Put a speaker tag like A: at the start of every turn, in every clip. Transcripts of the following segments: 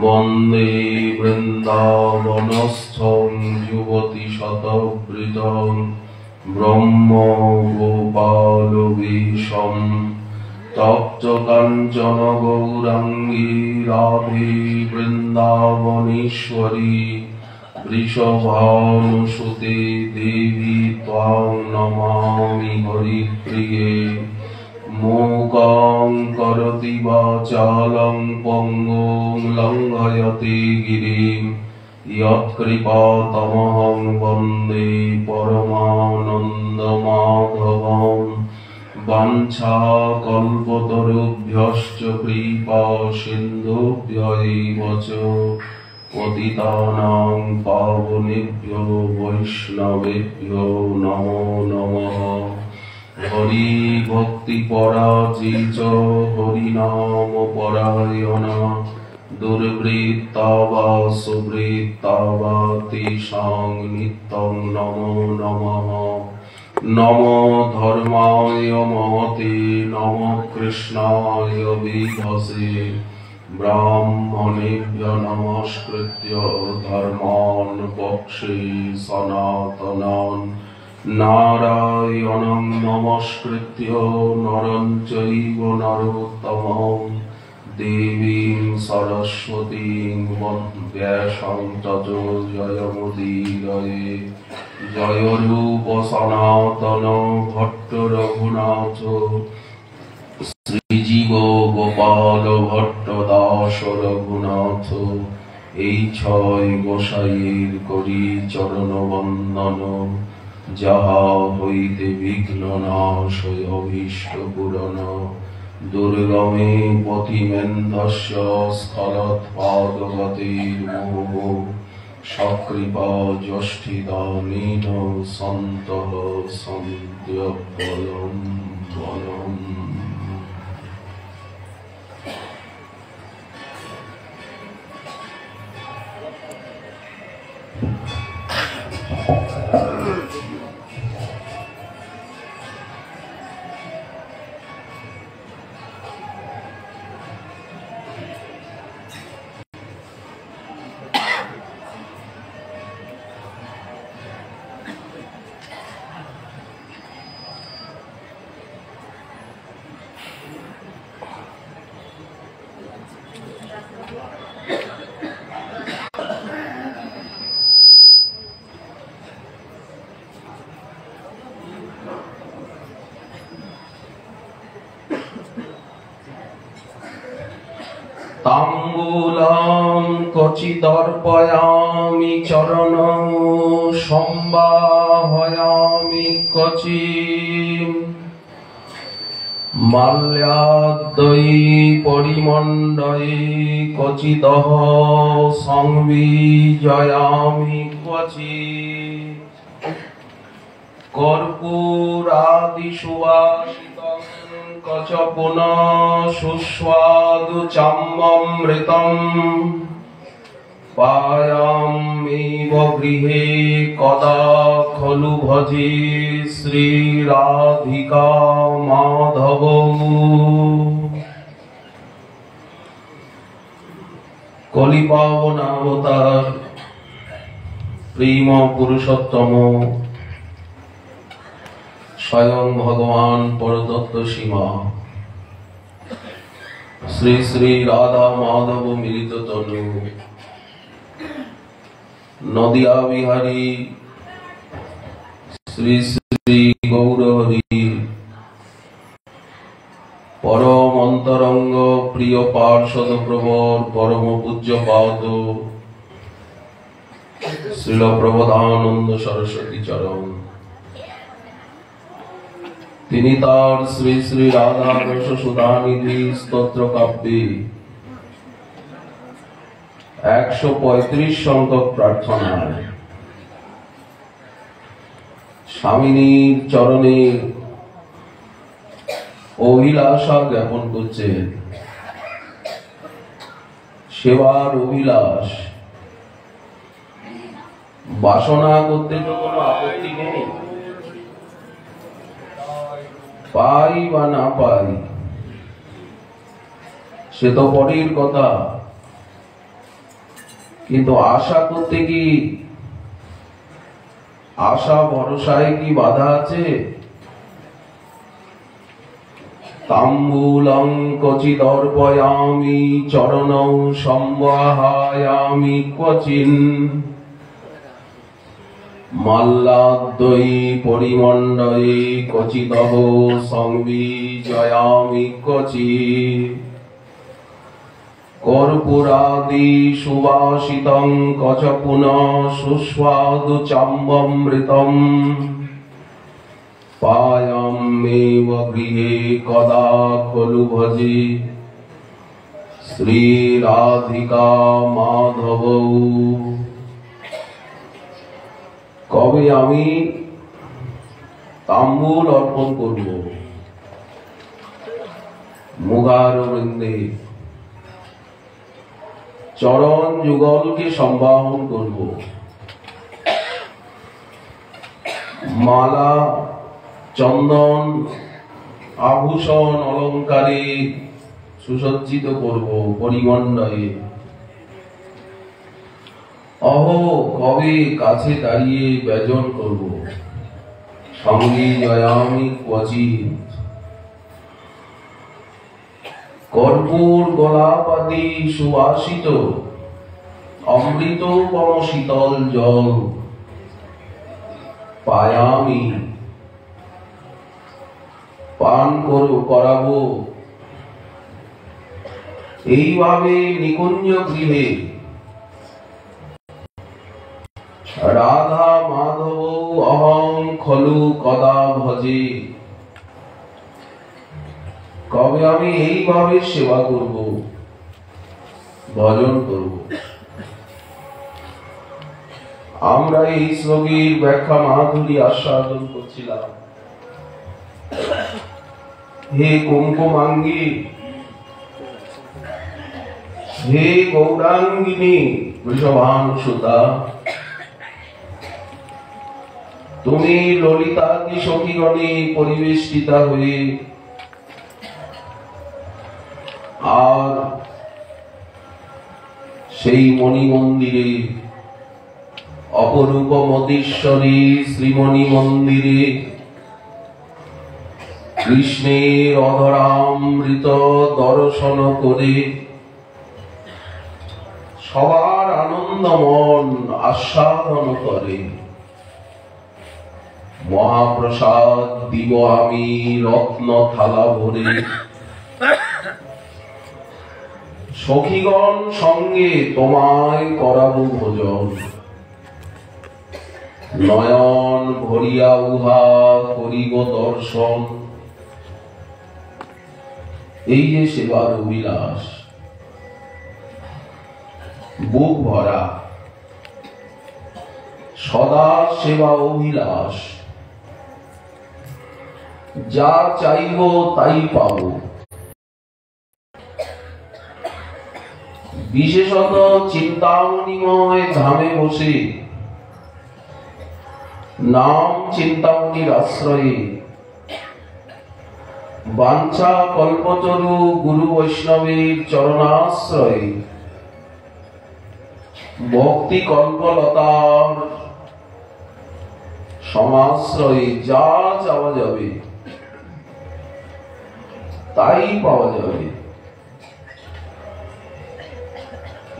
A: वन्दे वृन्दावनस्थं युवति शतवृतं ब्रह्म गोपालवेशं तप्त काञ्चन गौराङ्गी राधे वृन्दावनेश्वरी वृषभानुसुते देवी त्वां नमामि हरिप्रिये मूकां करोति वाचालं पङ्गुं लङ्घयते गिरिं यत्कृपातमहं वन्दे परमानन्दमाधवं वाञ्छाकल्पतरुभ्यश्च कृपा सिन्धुभ्य एव च पतितानां पावनेभ्यो वैष्णवेभ्यो नमो नमः। हरि भक्ति पराजित हरिनाम परायणा दुर्वृत्ता वा सुवृत्ता वा तेषां नित्यं नमो नमः। नमो धर्माय महते नमः कृष्णाय विभसे ब्राह्मणेभ्यो नमस्कृत्य धर्मान् वक्षे सनातनान् नारायणं नमस्कृत्य नरं चैव नरोत्तमं देवीं सरस्वतीं व्यासं ततो जयमुदीरये। जय रूप सनातन भट्ट रघुनाथ শ্রীজীব গোপাল ভট্ট দাস রঘুনাথ এই ছয় গোসাইয়ের করি চরণ বন্দন যাহা হইতে বিঘ্ন নাশ অভীষ্ট পূরণ দুর্গমে পথিমেন্ধস্য স্খলৎপাদগতির্মোহ সকৃপা যষ্ঠিদানেন সন্তঃ সন্ত্যবলম বলম। ताम्बूलं क्वचिदर्पयामि चरणं संवाहयामि क्वचित् माल्याद्यै परिमण्डये क्वचिदः संविजयामि क्वचित् कर्पूरादिसुवासितं कच पुनः सुस्वादु चामृतम् पायाम्येव गृहे कदा खलु भजे श्रीराधिका माधवौ। कलिपावनावतार प्रेम पुरुषोत्तम स्वयं भगवान परतत्व सीमा श्री श्री राधा माधव मिलित तनु नदिया बिहारी श्री श्री गौरहरि परम अंतरंग प्रिय पार्षद प्रवर परम पूज्य पाद श्रील प्रबोधानंद सरस्वती चरण তিনি তার শ্রী শ্রী রাধা রস সুধানিধি স্তোত্র কাব্যে 135 সংখ্যক প্রার্থনায় স্বামিনীর চরণে অভিলাষা জ্ঞাপন করছেন। সেবার অভিলাষ বাসনা করতে তো কোনো আপত্তি নেই, পাই বা না পাই সে তো পরের কথা, কিন্তু আশা করতে কি, আশা ভরসায় কি বাধা আছে? তাম্বূলং ক্বচিদর্পয়ামি চরণৌ সম্বাহায়ামি ক্বচিন মাল্লাদ্বৈ পরিমণ্ডয়ে ক্বচিদহ সংবিজয়ামি ক্বচিৎ কর্পূরাদি সুবাসিতং কচ পুনঃ সুস্বাদু চাম্বমৃতম পায়ামেব গৃহে কদা খলু ভজে শ্রী রাধিকা মাধব। কবে আমি তাম্বুল অর্পণ করব মুগার বৃন্দে, চরণ যুগলকে সম্বাহন করব, মালা চন্দন আভূষণ অলঙ্কারে সুসজ্জিত করব পরিমণ্ডলে। অহো কবে কাছে দাঁড়িয়ে ব্যজন করব, সঙ্গে জয়ামি ক্বচিৎ কর্পূর গোলাপাদি সুবাসিত অমৃতোপম শীতল জল পায়ামি পান করাবো। এইভাবে নিকুঞ্জ গৃহে রাধা মাধব অহং খলু কদা ভজে। কবে আমি এইভাবে সেবা করব, ভজন করব। আমরা এই শ্লোকের ব্যাখ্যা মাধুরী আস্বাদন করছিলাম। হে কুমকুমাঙ্গী, হে গৌরাঙ্গিনী বৃষভানুসুতা, তুমি ললিতাদি সখীগণে পরিবেষ্টিতা হয়ে আর সেই মণি মন্দিরে অপরূপ মতেশ্বরী শ্রীমণি মন্দিরে কৃষ্ণের অধরামৃত দর্শন করে সবার আনন্দমন আস্বাদন করে। মহাপ্রসাদ দিব আমি রত্ন থালা ভরে, সখীগণ সঙ্গে তোমায় করাবো ভোজন। নয়ন ভরিয়া উহা করিব দর্শন। এই যে সেবার অভিলাষ, বুক ভরা সদা সেবা অভিলাষ। যা চাইব তাই পাব। বিশেষত চিন্তামণিময় ধামে বসে নাম চিন্তামণির আশ্রয়ে বাঞ্ছা কল্পতরু গুরু বৈষ্ণবের চরণাশ্রয়ে ভক্তি কল্পলতার সমাশ্রয়ে যা চাওয়া যাবে তাই পাওয়া যাবে।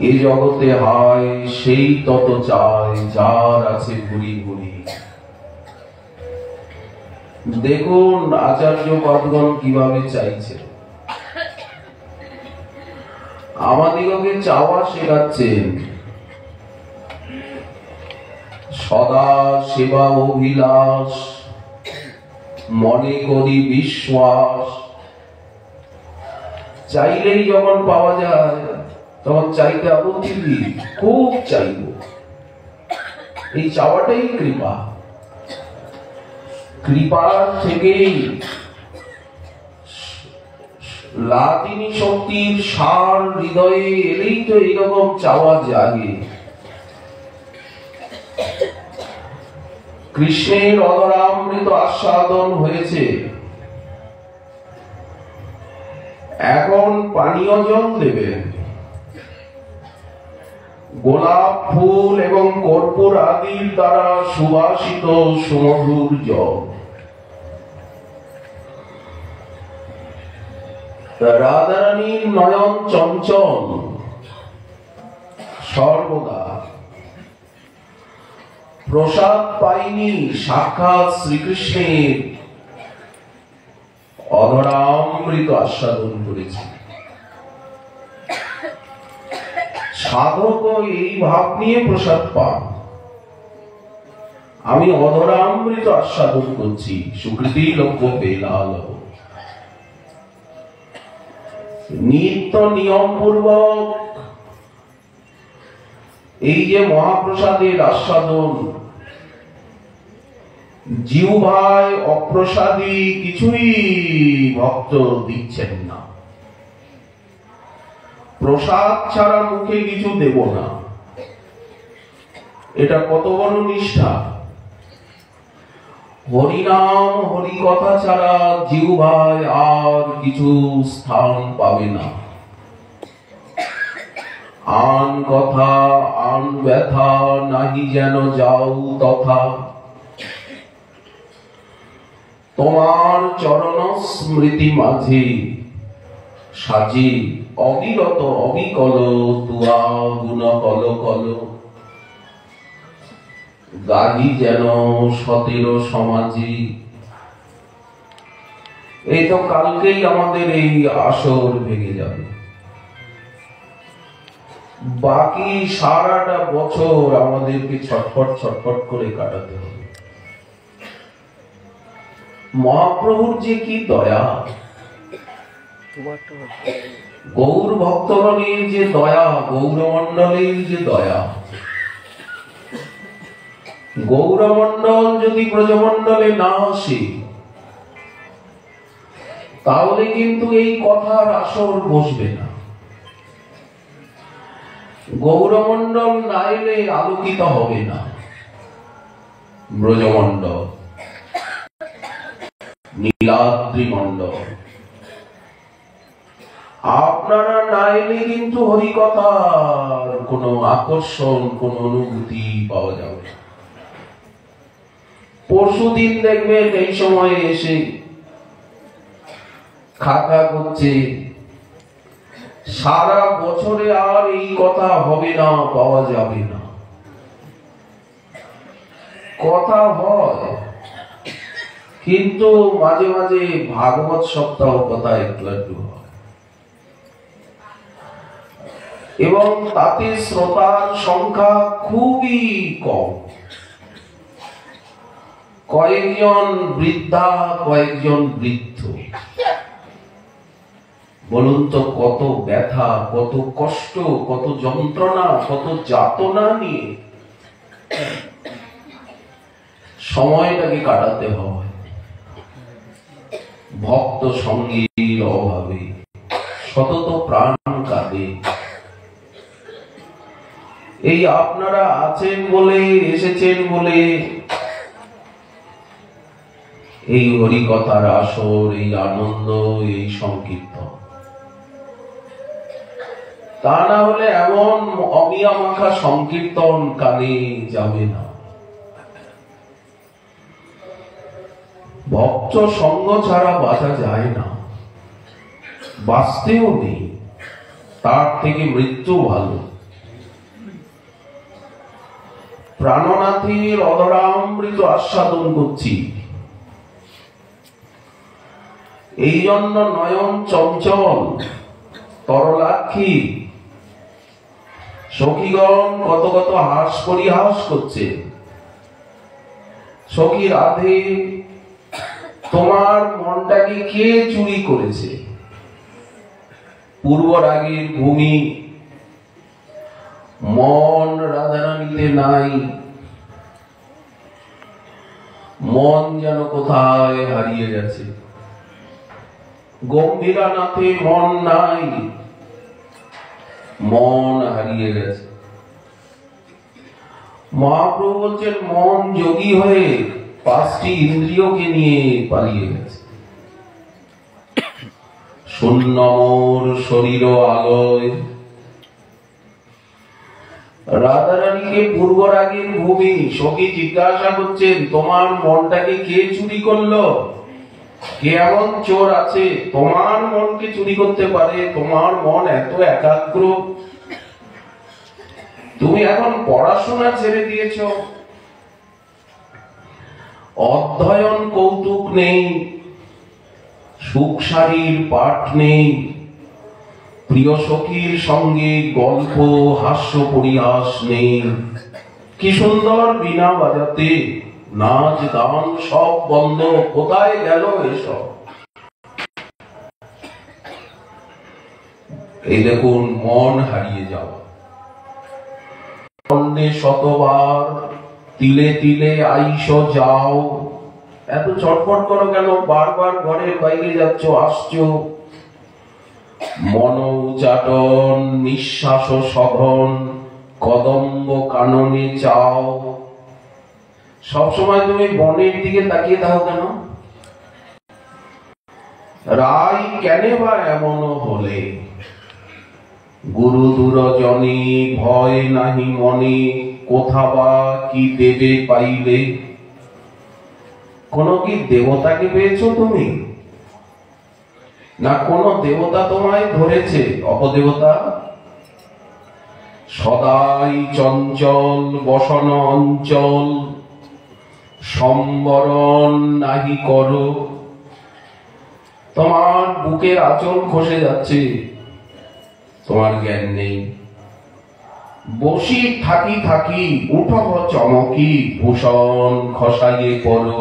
A: এ জগতে হায় সেই তত চায় যার আছে ভুরি ভুরি। দেখুন আচার্য পাদগণ কিভাবে চাইছে, আমাদিগকে চাওয়া শেখাচ্ছেন। সদা সেবা অভিলাষ, মনে করি বিশ্বাস। চাইলেই যখন পাওয়া যায় তখন চাইতে আপত্তি কি? খুব চাইব। এই চাওয়াটাই কৃপা। কৃপার থেকেই লাতিনী শক্তির সার হৃদয়ে এলেই তো এইরকম চাওয়া জাগে। কৃষ্ণের অধরামৃত আস্বাদন হয়েছে, এখন পানীয় জল দেবেন। গোলাপ ফুল এবং কর্পূর আদির দ্বারা সুবাসিত সুমধুর জল। রাধারানীর নয়ন চঞ্চল, সর্বদা প্রসাদ পাইনি সাক্ষাৎ শ্রীকৃষ্ণের অধরামৃত আস্বাদন করেছি। সাধক এই ভাব নিয়ে প্রসাদ পান, আমি অধরামৃত আস্বাদন করছি, সুকৃতি লক্ষ্য বেলাল। নিত্য নিয়ম পূর্বক এই যে মহাপ্রসাদের আস্বাদন, জিহ্বায় অপ্রসাদী কিছুই ভক্ত দিচ্ছেন না। প্রসাদ ছাড়া মুখে কিছু দেব না, এটা কত বড় নিষ্ঠা। হরিনাম হরি কথা ছাড়া জিহ্বায় আর কিছু স্থান পাবে না। আন কথা আন ব্যথা নাহি যেন যাও তথা, তোমার চরণ স্মৃতি মাঝে সাজি অবিরত অবিকল তুয়া গুণ কল কল, গাহি যেন সতের সমাজে। এই তো কালকেই আমাদের এই আসর ভেঙে যাবে, বাকি সারাটা বছর আমাদেরকে ছটফট ছটফট করে কাটাতে হবে। মহাপ্রভুর যে কি দয়া, গৌর ভক্তগণের যে দয়া, গৌরমণ্ডলের যে দয়া। গৌরমণ্ডল যদি ব্রজমণ্ডলে না আসে তাহলে কিন্তু এই কথার আসর বসবে না। গৌরমণ্ডল না এলে আলোকিত হবে না ব্রজমণ্ডল, নীলাদ্রি মণ্ডল। আপনারা না এলে কিন্তু হরিকথার কোন আকর্ষণ, কোন অনুভূতি পাওয়া যাবে। পরশুদিন দেখবেন এই সময়ে এসে খাতা করছে, সারা বছরে আর এই কথা হবে না, পাওয়া যাবে না। কথা হয় কিন্তু মাঝে মাঝে ভাগবত সপ্তাহ কথা একটু হয়, এবং তাতে শ্রোতার সংখ্যা খুবই কম। কয়েকজন বৃদ্ধা, কয়েকজন বৃদ্ধ। বলুন তো কত ব্যথা, কত কষ্ট, কত যন্ত্রণা, কত যাতনা নিয়ে সময়টাকে কাটাতে হয় ভক্ত সঙ্গীর অভাবে। সতত প্রাণ কাঁদে। এই আপনারা আছেন বলে, এসেছেন বলে এই হরিকথার আসর, এই আনন্দ, এই সংকীর্তন। তা না হলে এমন অমিয়া মাখা সংকীর্তন কানে যাবে না। ভক্ত সঙ্গ ছাড়া বাঁচা যায় না, বাঁচতেও নেই, তার থেকে মৃত্যু ভালো। প্রাণনাথের অধরামৃত আস্বাদন করছি, এই জন্য নয়ন চঞ্চল তরলাক্ষী সখীগণ কত কত হাস পরিহাস করছে। সখী রাধে, তোমার মনটাকে কে চুরি করেছে? পূর্ব রাগের ভূমি, মন রাধারানীতে নাই, মন যেন কোথায় হারিয়ে গেছে। গম্ভীরানাথে মন নাই, মন হারিয়ে গেছে। মহাপ্রভু বলছেন মন যোগী হয়ে 5টি ইন্দ্রিয়কে নিয়ে পালিয়ে গেছে। শূন্য মোর শরীর আলোয়। রাধারানীকে পূর্বরাগের ভূমি সখী জিজ্ঞাসা করছেন, তোমার মনটাকে কে চুরি করলো? কে এমন চোর আছে তোমার মনকে চুরি করতে পারে? তোমার মন এত একাগ্র, তুমি এখন পড়াশোনা ছেড়ে দিয়েছ, অধ্যয়ন কৌতুক নেই, সুখ সারির পাঠ নেই, প্রিয় সখীর সঙ্গে গল্প হাস্য পরিহাস নেই। কি সুন্দর বীণা বাজাতে, নাচ গান সব বন্ধ, কোথায় গেল এসব? এই দেখুন মন হারিয়ে যাওয়া। শতবার তিলে তিলে আইস যাও, এত চটপট করো কেন? বারবার ঘরের বাইরে যাচ্ছ আসছো। মন উচাটন নিঃশ্বাস সঘন, কদম্ব কাননে চাও। সবসময় তুমি বনের দিকে তাকিয়ে থাকো কেন? রাই কেন বা এমন হলে? গুরু দুরজনে ভয় নাহি মনে, কোথা বা কি দেবে পাইলে? কোন কি দেবতাকে পেয়েছো তুমি? না কোন দেবতা তোমায় ধরেছে? অপদেবতা। সদাই চঞ্চল বসন অঞ্চল, সম্বরণ নাহি করো। তোমার বুকের আঁচল খসে যাচ্ছে, তোমার জ্ঞান নেই। বসি থাকি থাকি উঠো চমকি, ভূষণ খসাইয়ে পড়ো।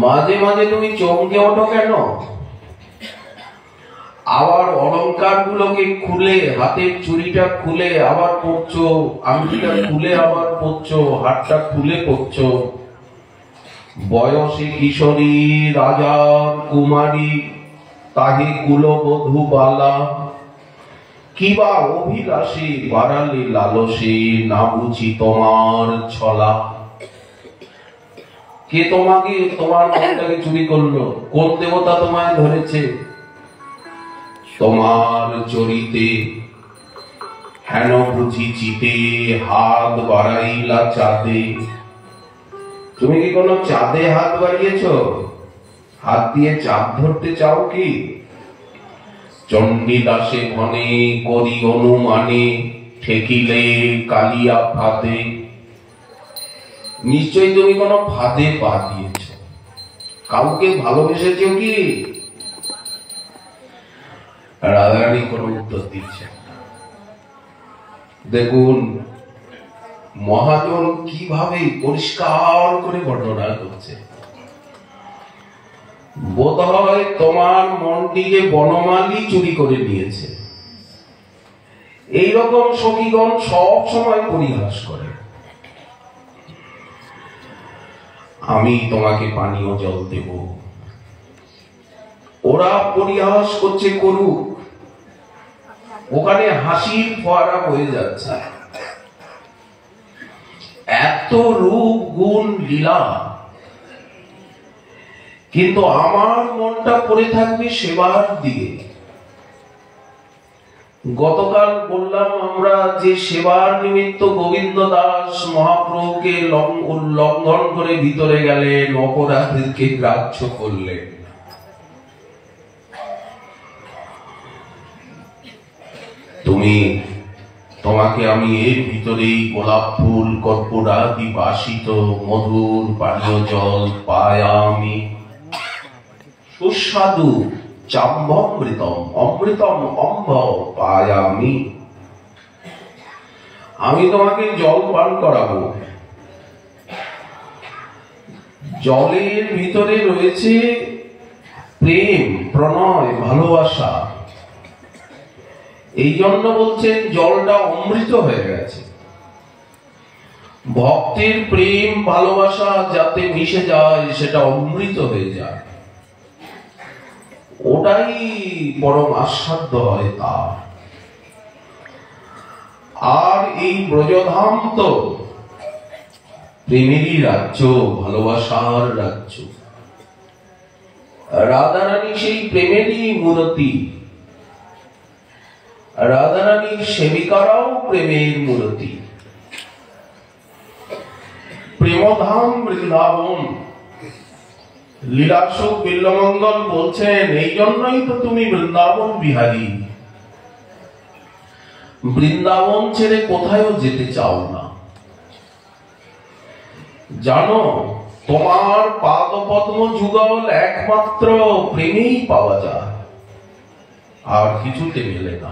A: মাঝে মাঝে তুমি চমকে ওঠো কেন? আবার অলংকার গুলোকে খুলে, হাতের চুড়িটা খুলে আবার পরছো, আংটিটা খুলে আবার পরছো, হাতটা খুলে পরছো। বয়সে কিশোরী রাজার কুমারী, তাহে কুলবধূ বালা। কিবা অভিলাষে বাড়ালে লালসে, না বুঝি তোমার ছলা। কে তোমাকে, তোমার মনটাকে চুরি করলো? কোন দেবতা তোমায় ধরেছে? তোমার চরিতে হেন বুঝি চিতে, হাত বাড়াইলা চাঁদে। তুমি কি কোনো চাঁদে হাত বাড়িয়েছ? হাত দিয়ে চাঁদ ধরতে চাও কি? চণ্ডীদাসে ঘনে করি অনুমানে, ঠেকিলে কালিয়া ফাঁদে। নিশ্চয়ই তুমি কোনো ফাঁদে পা দিয়েছ। কাউকে ভালোবেসেছ কি? রাধারানী কোনো উত্তর দিচ্ছে। দেখুন মহাজন কিভাবে পরিষ্কার করে বর্ণনা করছে। বোধহয় তোমার মনটিকে বনমালী চুরি করে নিয়েছে। এইরকম সখীগণ সব সময় পরিহাস করে। আমি তোমাকে পানীয় জল দেব, ওরা পরিহাস করছে করুক, ওখানে হাসির ফোয়ারা বয়ে যাচ্ছে। এত রূপ গুণ লীলা, কিন্তু আমার মনটা পড়ে থাকবে সেবার দিকে। গতকাল বললাম আমরা যে সেবার নিমিত্ত গোবিন্দ দাস মহাপ্রভুকে লঙ্ঘন করে ভিতরে গেলেন, অপরাধীকে গ্রাহ্য করলেন। তোমাকে আমি এর ভিতরেই গোলাপ ফুল কর্পূরাদি বাসিত মধুর পানীয় জল পায়ামি, সুস্বাদু চাম্বমৃতম অমৃতম অম্ব পায়ামি। আমি তোমাকে জল পান করাবো। জলের ভিতরে রয়েছে প্রেম, প্রণয়, ভালোবাসা। এই জন্য বলছেন জলটা অমৃত হয়ে গেছে। ভক্তের প্রেম ভালোবাসা যাতে মিশে যায়, সেটা অমৃত হয়ে যায়, ওটাই পরম আস্বাদ্য হয় তার। আর এই ব্রজধাম তো প্রেমেরই রাজ্য, ভালোবাসার রাজ্য। রাধারানী সেই প্রেমেরই মূর্তি, রাধারানীর সেবিকারাও প্রেমের মূর্তি। প্রেমধাম বৃন্দাবন। লীলাসুখ বিল্লমঙ্গল বলছেন, এই জন্যই তো তুমি বৃন্দাবন বিহারী, বৃন্দাবন ছেড়ে কোথায়ও যেতে চাও না। জানো, তোমার পাদপদ্ম যুগল একমাত্র প্রেমেই পাওয়া যায়, আর কিছুতে মেলে না।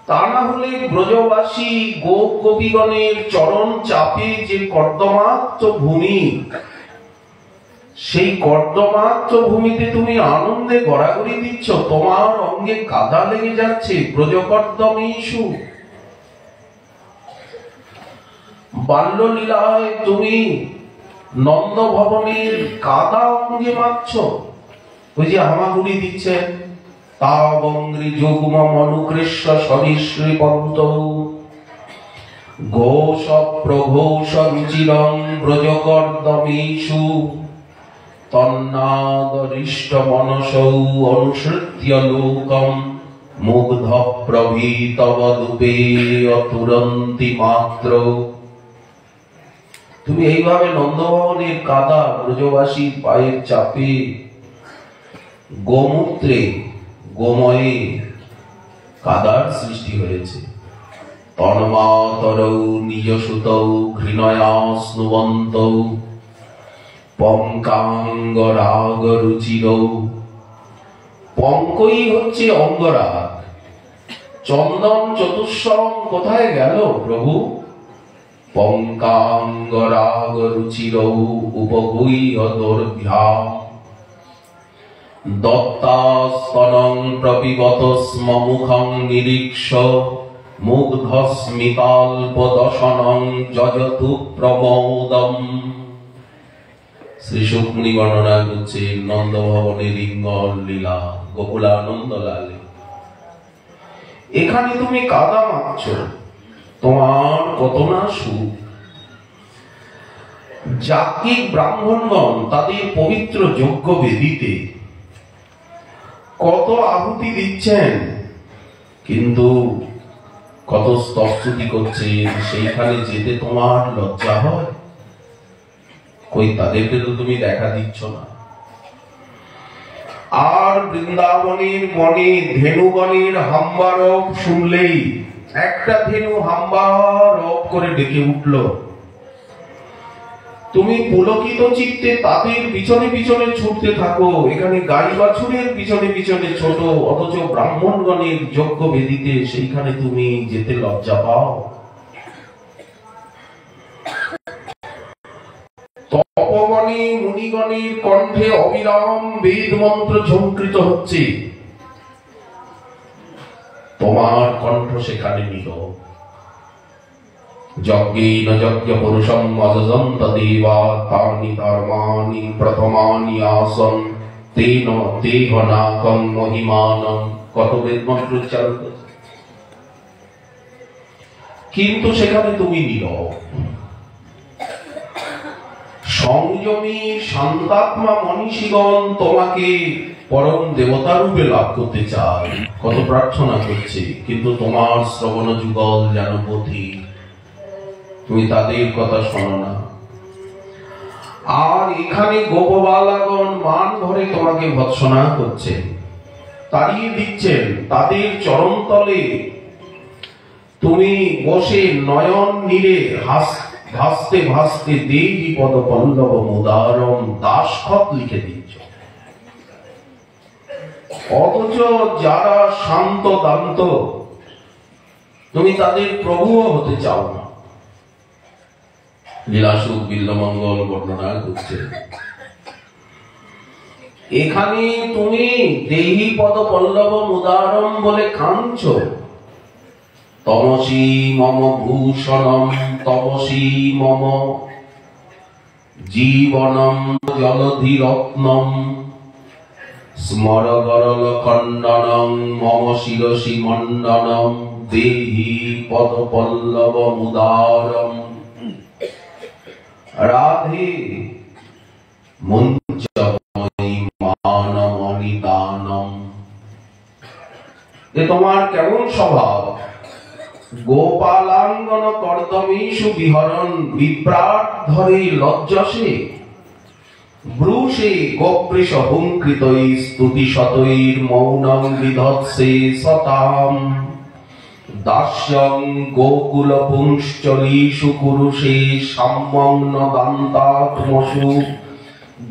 A: তা না হলে ব্রজবাসী গোপ গোপীগণের চরণ চাপে যে কর্দমাক্ত ভূমি, সেই কর্দমাক্ত ভূমিতে তুমি আনন্দে গড়াগড়ি দিচ্ছ, তোমার অঙ্গে কাদা লেগে যাচ্ছে। ব্রজকর্দমেষু বাল্যলীলায় তুমি নন্দ ভবনের কাদা অঙ্গে মাখছ। ওই যে হামাগুড়ি দিচ্ছেন, তাবঙ্গ্রি যুগ্ম মনুকৃষ্ণ সবিশ্রী পন্ত ঘোষ প্রঘোষ রুচিরং ব্রজকর্দমেষু তন্নাদরিষ্ট মনসৌ অনুসৃত্য লোকম মুগ্ধ প্রভীতবদূপে অতুরন্তি মাত্র। তুমি এইভাবে নন্দভবনের কাদা ব্রজবাসীর পায়ের চাপে, গোমূত্রে গোময়ে কাদার সৃষ্টি হয়েছে। তন্মাতরৌ নিজসুতৌ ঘৃণয়া স্নুবন্তৌ পঙ্কাঙ্গরাগ রুচিরৌ। পঙ্কই হচ্ছে অঙ্গরাগ। চন্দন চতুষ্সম কোথায় গেল প্রভু? পঙ্কাঙ্গরাগ রুচিরৌ উপগুহ্য দোর্ভ্যা দত্তাস্তনং প্রপিবত স্ম মুখং নিরীক্ষ মুগ্ধস্মিতাল্পদশনং যজতু প্রমোদম। শ্রী সুখমণি বর্ণনা করছে নন্দভবনের ইঙ্গল লীলা গোকুলানন্দ লালে। এখানে তুমি কাদা মাখছ, তোমার কত না সুখ। যাজ্ঞিক ব্রাহ্মণগণ তাদের পবিত্র যজ্ঞ বেদিতে কত আহুতি দিচ্ছেন, কিন্তু কত স্তবস্তুতি করছেন, সেইখানে যেতে তোমার লজ্জা হয়? কই তাদেরকে তো তুমি দেখা দিচ্ছ না। আর বৃন্দাবনের বনে ধেনুগণের হাম্বারব শুনলেই একটা ধেনু হাম্বারব করে ডেকে উঠল, তুমি পুলকিত চিত্তে তাদের পিছনে পিছনে ছুটতে থাকো। এখানে গাই বাছুরের পিছনে পিছনে ছোট, অথচ ব্রাহ্মণগণের যজ্ঞ বেদিতে সেইখানে তুমি যেতে লজ্জা পাও। তপবনে মুনিগণের কণ্ঠে অবিরাম বেদ মন্ত্র ঝঙ্কৃত হচ্ছে, তোমার কণ্ঠ সেখানে নীরব। যজ্ঞেন যজ্ঞ পুরুষম অযজন্ত দেবা তানি ধর্মানি প্রথমানি আসন তেন দেহ নাকম মহিমানম। কত বেদ মন্ত্র উচ্চারণ করছে, কিন্তু সেখানে তুমি নীরব। সংযমী শান্তাত্মা মনীষীগণ তোমাকে পরম দেবতা রূপে লাভ করতে চায়, কত প্রার্থনা করছে, কিন্তু তোমার শ্রবণ যুগল যেন পথি, তুমি তাদের কথা শোনো না। আর এখানে গোপবালাগণ মান ভরে তোমাকে ভৎসনা করছেন, তাড়িয়ে দিচ্ছেন। তাদের চরণতলে তুমি বসে নয়ন নীরে ভাসতে ভাসতে দেবী পদ পল্লব মুদারম দাসখত লিখে দিচ্ছ। অথচ যারা শান্ত দান্ত, তুমি তাদের প্রভুও হতে চাও না। লীলাসুখ বিল্লমঙ্গল বর্ণনা করছে, এখানে তুমি দেহি পদ পল্লব মুদারম বলে কাঁদছ। তমসি মম ভূষণম তমসি মম জীবনম জলধি রত্নম স্মর গরল খণ্ডনম মম শিরসি মণ্ডনম দেহি পদ পল্লব মুদারম। রাধে মঞ্চ মানম অনিদানম। এ তোমার কেমন স্বভাব? গোপালাঙ্গন কর্দমেষু বিহরণ, বিভ্রাট ধরে লজ্জসে ব্রুষে গোপৃষ হুঙ্কৃতৈ স্তুতি শতৈর মৌনম বিধৎসে সতাম। দাস্যং গোকুল পুংশ্চলীষু কুরুষে সাম্যং ন দান্তাত্মসু,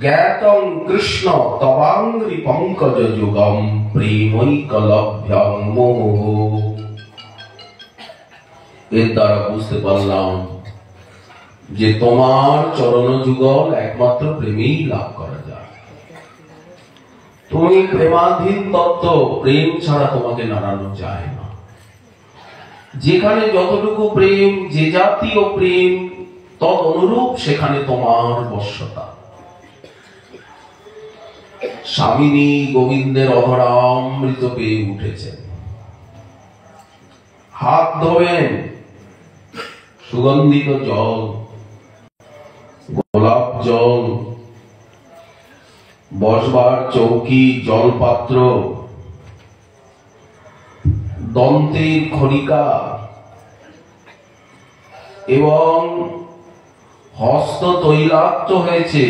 A: জ্ঞাতং কৃষ্ণ তবাঙ্ঘ্রি পঙ্কজ যুগম প্রেমৈকলভ্যং মোহ। এর দ্বারা বুঝতে পারলাম যে তোমার চরণ যুগল একমাত্র প্রেমেই লাভ করা যায়। তুমি প্রেমাধীন তত্ত্ব, প্রেম ছাড়া তোমাকে নাড়ানো যায় না। যেখানে যতটুকু প্রেম, যে জাতীয় প্রেম, তদ অনুরূপ সেখানে তোমার বশ্যতা। স্বামিনী গোবিন্দের অধরামৃত পেয়ে উঠেছেন। হাত ধোবেন, সুগন্ধিত জল, গোলাপ জল, বসবার চৌকি, জলপাত্র, দন্তের খড়িকা এবং হস্ত তৈলাক্ত হয়েছে।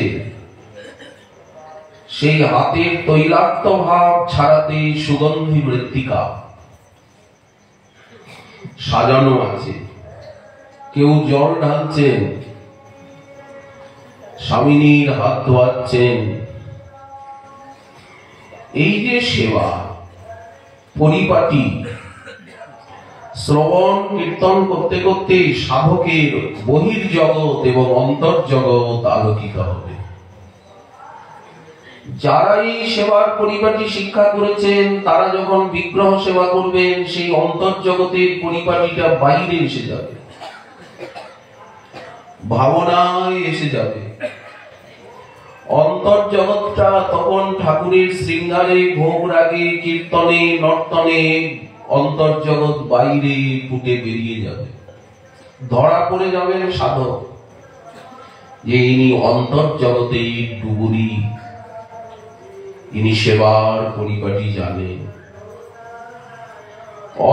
A: সেই হাতের তৈলাক্ত ভাব ছাড়াতে সুগন্ধি মৃত্তিকা সাজানো আছে। কেউ জল ঢালছেন, স্বামিনীর হাত ধোয়াচ্ছেন। এই যে সেবা, পরিপাটি, শ্রবণ কীর্তন করতে করতে সাধকের বহির্জগৎ এবং অন্তর্জগৎ আলোকিত হবে। যারা এই সেবার পরিপাটি শিক্ষা করেছেন, তারা যখন বিগ্রহ সেবা করবেন, সেই অন্তর্জগতের পরিপাটিটা বাইরে এসে যাবে, ভাবনায় এসে যাবে। অন্তর্জগৎটা তখন ঠাকুরের শৃঙ্গারে, ভোগ রাগে, কীর্তনে, নর্তনে অন্তর্জগৎ বাইরে ফুটে বেরিয়ে যাবে। ধরা পড়ে যাবেন সাধক যে ইনি অন্তর্জগতের ডুবুরি, ইনি সেবার পরিপাটি জানেন।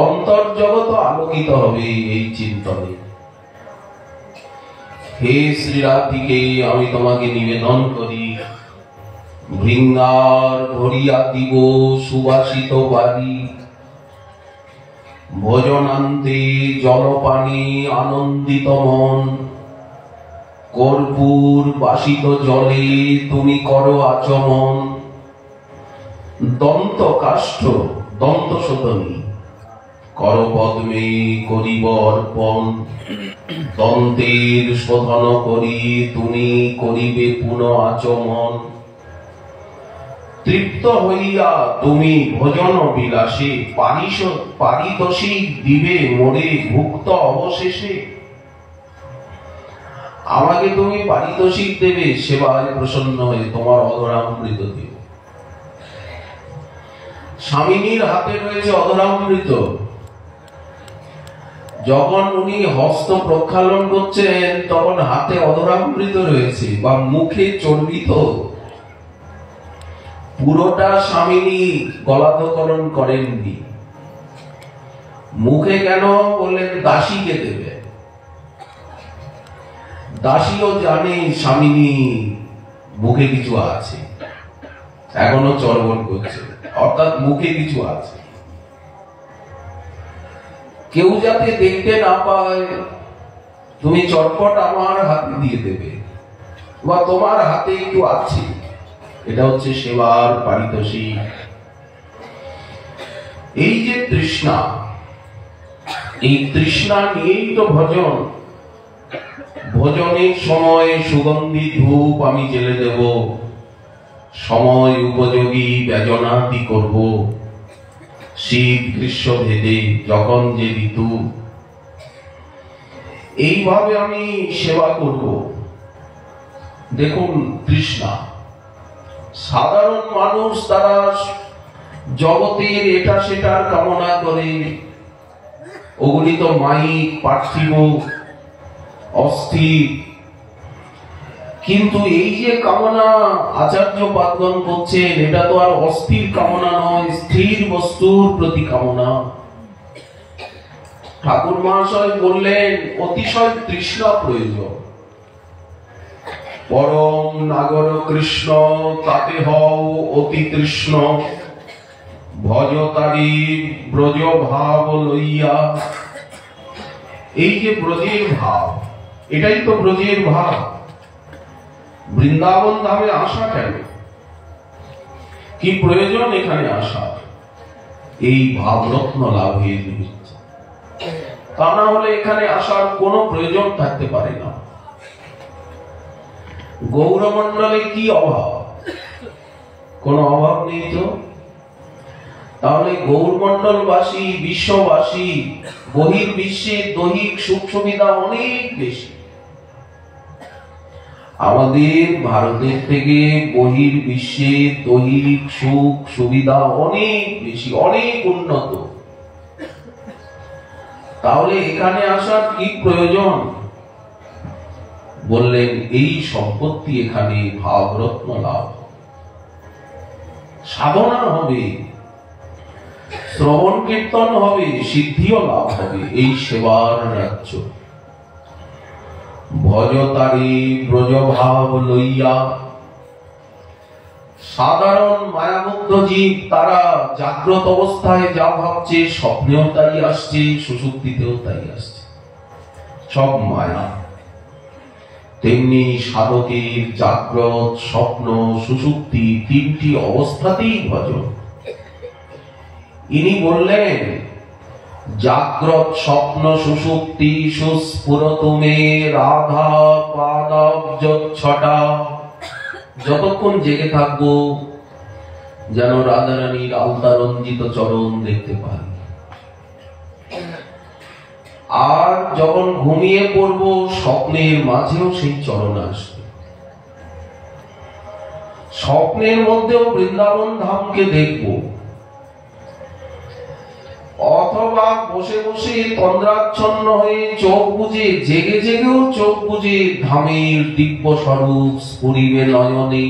A: অন্তর্জগৎ আলোকিত হবে এই চিন্তনে। হে শ্রীরাধিকে, আমি তোমাকে নিবেদন করি, ভৃঙ্গার ভরিয়া দিব সুবাসিত বাড়ি, ভোজনান্তে জলপানে আনন্দিত মন, কর্পূর বাসিত জলে তুমি করো আচমন। দন্ত কাষ্ঠ দন্ত শোধনী করপদ্মে করিব অর্পণ, দন্তের শোধন করি তুমি করিবে পুনঃ আচমন। তৃপ্ত হইয়া তুমি ভোজন বিলাসে পারিতোষিক দিবে মোরে ভুক্ত অবশেষে। আমাকে তুমি পারিতোষিক দেবে, সেবায় প্রসন্ন হয়ে তোমার অধরামৃত দেব। স্বামিনীর হাতে রয়েছে অধরামৃত। যখন উনি হস্ত প্রক্ষালন করছেন, তখন হাতে অধরামৃত রয়েছে বা মুখে চর্বিত। পুরোটা স্বামিনী গলাধকরণ করেননি। মুখে কেন বললেন? দাসীকে দেবে। দাসীও জানে স্বামিনী মুখে কিছু আছে, এখনো চর্বণ করছে, অর্থাৎ মুখে কিছু আছে। কেউ যাতে দেখতে না পায়, তুমি চটপট আমার হাতে দিয়ে দেবে বা তোমার হাতে একটু আছে। এটা হচ্ছে সেবার পারিতোষিক। এই যে তৃষ্ণা, এই তৃষ্ণা নিয়েই তো ভজন। ভোজনের সময় সুগন্ধি ধূপ আমি জেলে দেব, সময় উপযোগী ব্যজনাদি করব। শীত গ্রীষ্ম ভেদে যখন যে ঋতু, এইভাবে আমি সেবা করব। দেখুন তৃষ্ণা। সাধারণ মানুষ তারা জগতের এটা সেটার কামনা করে, ওগুলি তো মাইক, পার্থিব, অস্থির। কিন্তু এই যে কামনা আচার্য পাদগণ করছেন, এটা তো আর অস্থির কামনা নয়, স্থির বস্তুর প্রতি কামনা। ঠাকুর মহাশয় বললেন অতিশয় তৃষ্ণা প্রয়োজন। পরম নাগর কৃষ্ণ তাতে হও অতি তৃষ্ণ, ভজ তারি ব্রজ ভাব লইয়া। এই যে ব্রজের ভাব, এটাই তো ব্রজের ভাব। বৃন্দাবন ধামে আসা কেন, কি প্রয়োজন এখানে আসা? এই ভাবরত্ন লাভের নিমিত্ত। তা না হলে এখানে আসার কোনো প্রয়োজন থাকতে পারে না। গৌরমণ্ডলে কি অভাব? কোনো অভাব নেই তো। তাহলে গৌরমণ্ডলবাসী, বিশ্ববাসী, বহির্বিশ্বের দৈহিক সুখ সুবিধা অনেক বেশি। আমাদের ভারতের থেকে বহির্বিশ্বের দৈহিক সুখ সুবিধা অনেক বেশি, অনেক উন্নত। তাহলে এখানে আসার কি প্রয়োজন? বললেন এই সম্পত্তি, এখানে ভাবরত্ন লাভ, সাধনা হবে, শ্রবণ কীর্তন হবে, সিদ্ধিও লাভ হবে। এই সেবার রাজ্য। ভজ তারি ব্রজ ভাব লইয়া। সাধারণ মায়ামুগ্ধ জীব, তারা জাগ্রত অবস্থায় যা ভাবছে স্বপ্নেও তাই আসছে, সুষুপ্তিতেও তাই আসছে, সব মায়া। তেমনি সাধকের জাগ্রত, স্বপ্ন, সুষুপ্তি তিনটি অবস্থাতেই ভজন। ইনি বললেন জাগ্রত স্বপ্ন সুষুপ্তি সুস্ফুরত মে রাধা পাদাব্জচ্ছটা। যতক্ষণ জেগে থাকবো যেন রাধারানীর আলতা রঞ্জিত চরণ দেখতে পাই। আর যখন ঘুমিয়ে পড়ব, স্বপ্নের মাঝেও সেই চরণ আসবে। স্বপ্নের মধ্যেও বৃন্দাবন ধামকে দেখব, অথবা বসে বসে তন্দ্রাচ্ছন্ন হয়ে চোখ বুজে, জেগে জেগেও চোখ বুজে ধামের দিব্য স্বরূপ স্ফুরিবে নয়নে,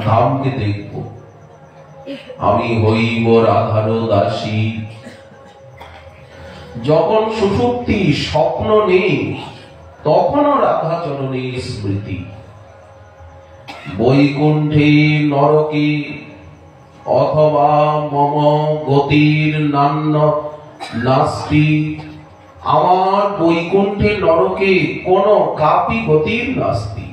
A: ধামকে দেখব। আমি হইব রাধার দাসী। যখন সুষুপ্তি, স্বপ্ন নেই, তখনও রাধা চরণের স্মৃতি। বৈকুণ্ঠে নরকে অথবা মম গতির নান্য নাস্তি। আমার বৈকুণ্ঠে নরকে কোন কাপি গতির নাস্তি।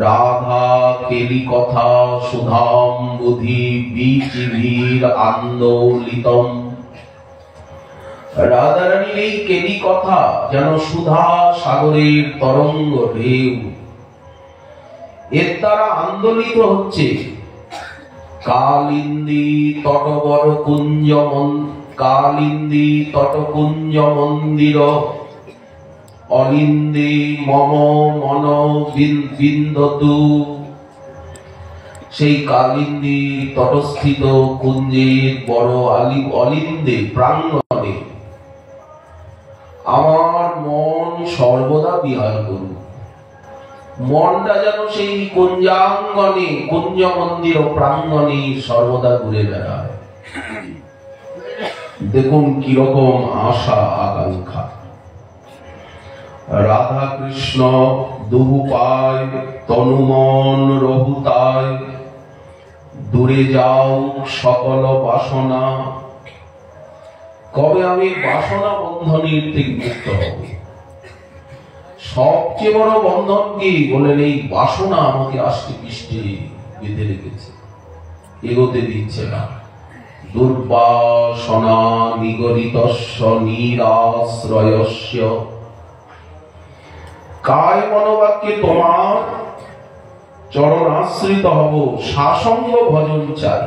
A: রাধা কেলি কথা সুধাম বুধি বীচিভীর আন্দোলিতম। রাধারানীর এই কেলি কথা যেন সুধা সাগরের তরঙ্গ ঢেউ, এর দ্বারা আন্দোলিত হচ্ছে। কালিন্দী তটবর কুঞ্জ, কালিন্দী তটকুঞ্জ মন্দির, অলিন্দে মম মন বিন্দতু। সেই কালিন্দী তটস্থিত কুঞ্জের বড় অলিন্দে প্রাঙ্গণে আমার মন সর্বদা বিহার করুক। মনটা যেন সেই কুঞ্জাঙ্গনে, কুঞ্জ মন্দির ও প্রাঙ্গণে সর্বদা ঘুরে বেড়ায়। দেখুন কিরকম আশা আকাঙ্ক্ষা। রাধা কৃষ্ণ দুহু পায়, তনুমন রহুতায়। দূরে যাও সকল বাসনা। কবে আমি বাসনা বন্ধনের থেকে মুক্ত হব? সবচেয়ে বড় বন্ধন কি? বলেন এই বাসনা আমাকে আষ্টে পৃষ্ঠে বেঁধে রেখেছে, এগোতে দিচ্ছে না। দুর্বাসনা নিগরিতস্য নিরাশ্রয়স্য। কায় মনোবাক্যে তোমার চরণ আশ্রিত হব, সাসঙ্গ ভজন চাই।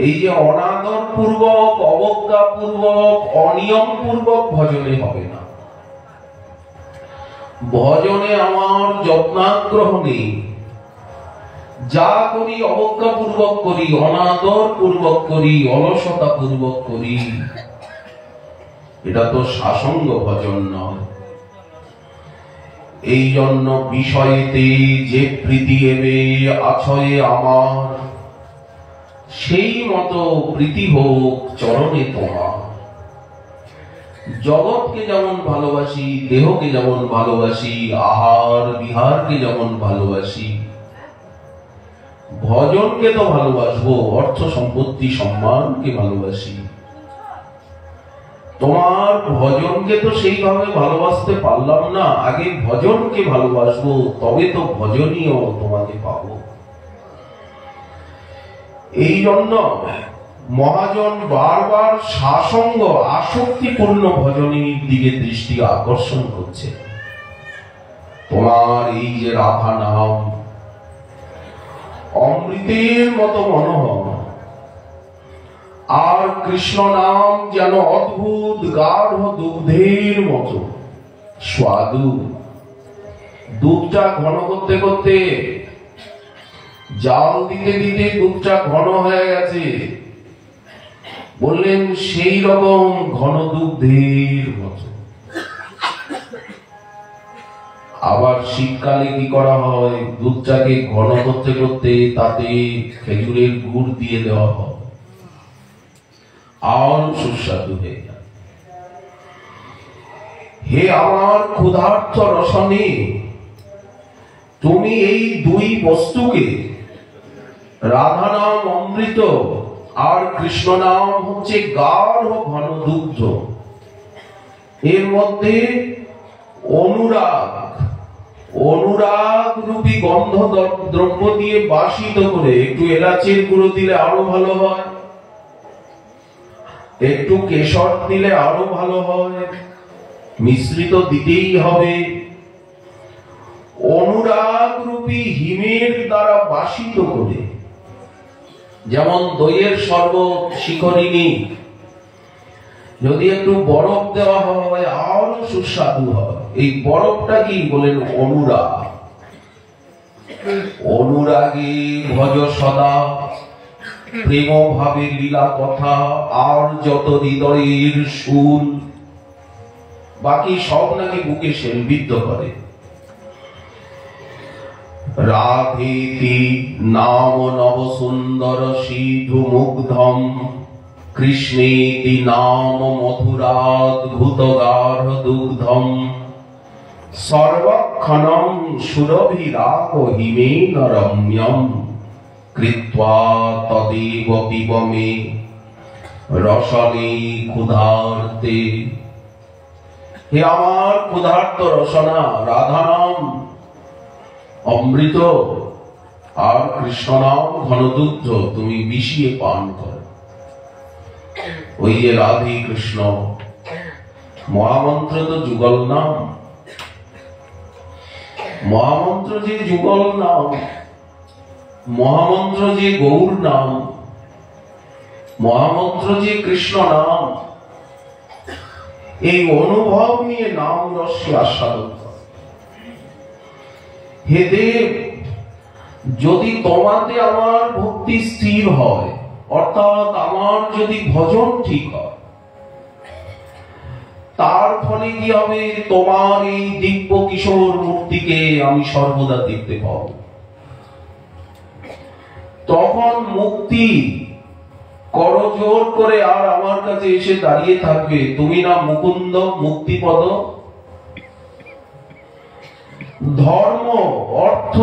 A: এই যে অনাদর পূর্বক, অবজ্ঞা পূর্বক, অনিয়ম পূর্বক ভজনে হবে না। ভজনে আমার যত্নাগ্রহ নেই। যা করি অবজ্ঞা পূর্বক করি, অনাদর পূর্বক করি, অলসতা পূর্বক করি, এটা তো সাসঙ্গ ভজন নয়। এই জন্য বিষয়েতে যে প্রীতি এবে আছয়ে আমার, সেই মতো প্রীতি হোক চরণে তোমার। জগৎকে যেমন ভালোবাসি, দেহকে যেমন ভালোবাসি, আহার বিহারকে যেমন ভালোবাসি, ভজনকে তো ভালোবাসবো, অর্থ সম্পত্তি সম্মানকে ভালোবাসি। তোমার ভজনকে তো সেইভাবে ভালোবাসতে পারলাম না, আগে ভজনকে ভালোবাসবো, তবে তো ভজনীয় তোমাকে পাবো। এই জন্য মহাজন বারবার সাসঙ্গ আসক্তিপূর্ণ ভজনীর দিকে দৃষ্টি আকর্ষণ করছে। তোমার এই যে রাধা নাম অমৃতের মতো মনোহর, আর কৃষ্ণ নাম যেন অদ্ভুত গাঢ় দুগ্ধের মতো স্বাদু। দুধটা ঘন করতে করতে, জাল দিতে দিতে দুধটা ঘন হয়ে গেছে, বললেন সেই রকম ঘন দুগ্ধের মতো। আবার শীতকালে কি করা হয়, দুধটাকে ঘন করতে করতে তাতে খেজুরের গুড় দিয়ে দেওয়া হয়, আর সুস্বাদু হয়ে যায়। হে আমার ক্ষুধার্ত রসনে, তুমি এই দুই বস্তুকে, রাধা নাম অমৃত আর কৃষ্ণ নাম হচ্ছে গাঢ় ঘন দুগ্ধ, এর মধ্যে অনুরাগ রূপী গন্ধ দ্রব্য দিয়ে বাসিত করে, একটু এলাচের গুঁড়ো দিলে আরো ভালো হয়, একটু কেশর দিলে আরো ভালো হয়, মিশ্রিত দিতেই হবে। অনুরাগ রূপী হিমের দ্বারা বাসিত করে, যেমন দইয়ের শরবত শিখরিণী, যদি একটু বরফ দেওয়া হয় আরো সুস্বাদু হয়। এই বরফটা কি বলেন? অনুরাগ। অনুরাগে ভজ সদা প্রেম ভাবে লীলা কথা, আর যত হৃদয়ের সুর, বাকি সব নাকি বুকে সেলবিদ্ধ করে। রাধেতি নাম নব সুন্দর সিধু মুগ্ধম, কৃষ্ণেতি নাম মধুরাদ্ভুত গাঢ় দুগ্ধম, সর্বক্ষণম সুরভিরাগ হিমেন রম্যম, কৃত্বা তদেব পিবমে রসনে ক্ষুধার্তে। হে আমার ক্ষুধার্ত রসনা, রাধা নাম অমৃত আর কৃষ্ণ নাম ঘনদুগ্ধ তুমি মিশিয়ে পান করো। ওই যে রাধে কৃষ্ণ মহামন্ত্র তো যুগল নাম, মহামন্ত্র যে যুগল নাম, মহামন্ত্র যে গৌর নাম, মহামন্ত্র যে কৃষ্ণ নাম, এই অনুভব নিয়ে নাম রসে আস্বাদন করে। হে দেব, যদি তোমাতে আমার ভক্তি স্থির হয়, অর্থাৎ আমার যদি ভজন ঠিক হয়, তার ফলে কি হবে? তোমার এই দিব্য কিশোর মূর্তিকে আমি সর্বদা দেখতে পাবো। তখন মুক্তি করজোর করে আর আমার কাছে এসে দাঁড়িয়ে থাকবে, তুমি না মুকুন্দ মুক্তিপদ। ধর্ম অর্থ,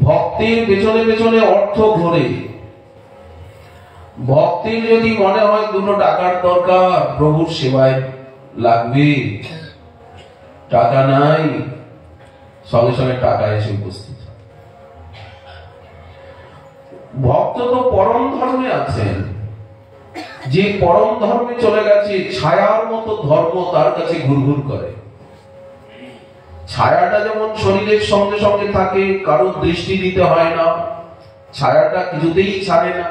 A: ভক্তের পেছনে পেছনে অর্থ ঘোরে। ভক্তের যদি মনে হয় দুটো টাকার দরকার, প্রভুর সেবায় লাগবে, টাকা নাই, সঙ্গে সঙ্গে টাকা এসে উপস্থিত। ভক্ত তো পরম ধর্মে আছেন, যে পরম ধর্মে চলে গেছে, ছায়ার মতো ধর্ম তার কাছে ঘুরঘুর করে। ছায়াটা যেমন শরীরের সঙ্গে সঙ্গে থাকে, কারোর দৃষ্টি দিতে হয় না, ছায়াটা কিছুতেই ছাড়ে না।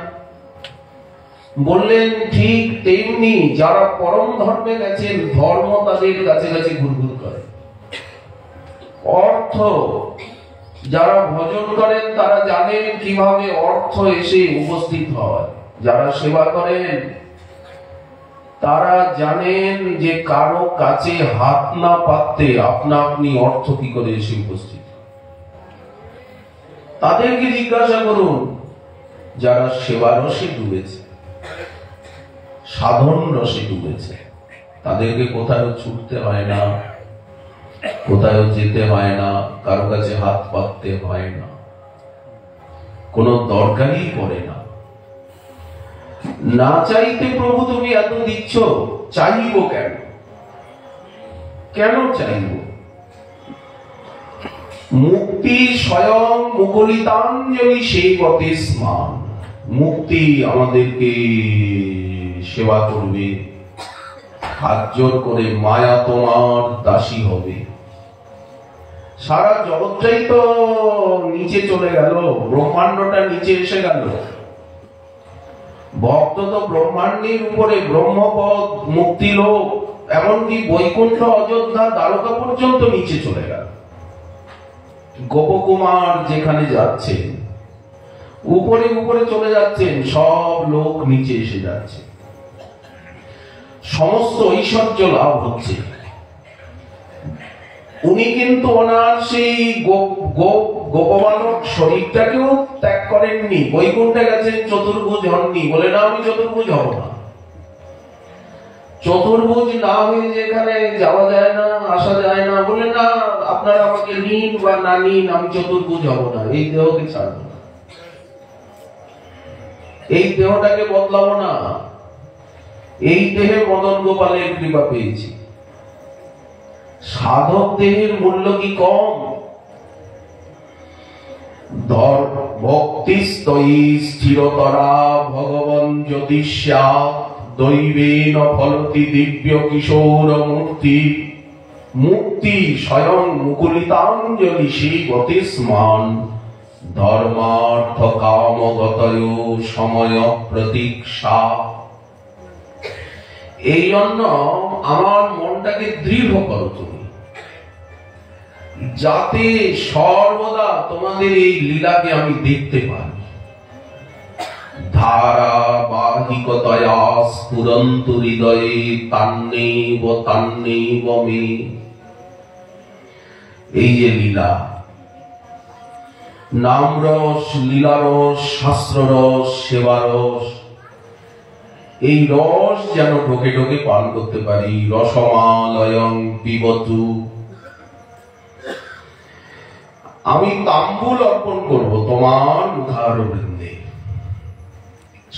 A: বললেন ঠিক তেমনি যারা পরম ধর্মে গেছেন, ধর্ম তাদের কাছে কাছে ঘুরঘুর করে। অর্থ যারা ভজন করেন তারা জানেন কিভাবে অর্থ এসে উপস্থিত হয়। যারা সেবা করেন তারা জানেন যে কারো কাছে হাত না পাততে আপনা আপনি অর্থ কি করে এসে উপস্থিত। তাদেরকে জিজ্ঞাসা করুন যারা সেবা রসে ডুবেছে, সাধন রসে ডুবেছে, তাদেরকে কোথাও ছুটতে হয় না, কোথাও যেতে হয় না, কারো কাছে হাত পাততে হয় না, কোনো দরকারই পড়ে না। না চাইতে প্রভু তুমি এত দিচ্ছ, চাইব কেন? কেন চাইব? মুক্তি স্বয়ং মুকুলিতাঞ্জলি সেই পথে স্মান। মুক্তি আমাদেরকে সেবা করবে, হাত জোর করে মায়া তোমার দাসী হবে। সারা জগৎটাই তো নিচে চলে গেল, ব্রহ্মাণ্ডটা নিচে এসে গেল। ভক্ত তো ব্রহ্মাণ্ডের উপরে, ব্রহ্মপদ, মুক্তিলোক, এমনকি বৈকুণ্ঠ, অযোধ্যা, দ্বারকা পর্যন্ত নিচে চলে গেল। গোপকুমার যেখানে যাচ্ছেন, উপরে উপরে চলে যাচ্ছেন, সব লোক নিচে এসে যাচ্ছে, সমস্ত ঐশ্বর্য লাভ হচ্ছে। উনি কিন্তু ওনার সেই গোপবালক শরীরটাকেও ত্যাগ করেননি, বৈকুণ্ঠে গেছেন, চতুর্ভুজ হননি। বলে না আমি চতুর্ভুজ হব না। চতুর্ভুজ না হয়ে যেখানে যাওয়া যায় না, আসা যায় না, বলে না আপনারা আমাকে নিন বা না নিন, আমি চতুর্ভুজ হব না, এই দেহকে ছাড়বো না, এই দেহটাকে বদলাবো না, এই দেহে মদন গোপালের কৃপা পেয়েছি। সাধক দেহের মূল্য কি কম? ভক্তি স্তয়ী স্থিরতরা ভগবান জ্যোতিষ্যা দৈবেন ফলতি দিব্য কিশোর মূর্তি। মুক্তি স্বয়ং মুকুলিতাঞ্জলি সেই গতি স্মান। ধর্মার্থ কামগতয় সময় প্রতীক্ষা। এই জন্য আমার মনটাকে দৃঢ় করো তুমি, যাতে সর্বদা তোমাদের এই লীলাকে আমি দেখতে পারি। ধারাবাহিকতয়া স্ফুরন্তু হৃদয়ে তান্নেব তান্নেব মে। এই যে লীলা, নামরস, লীলারস, শাস্ত্ররস, সেবারস, এই রস যেন ঢোকে ঢোকে পান করতে পারি। রসমালয়ং পিবতু। আমি তাম্বুল অর্পণ করব তোমার মুখার বৃন্দে।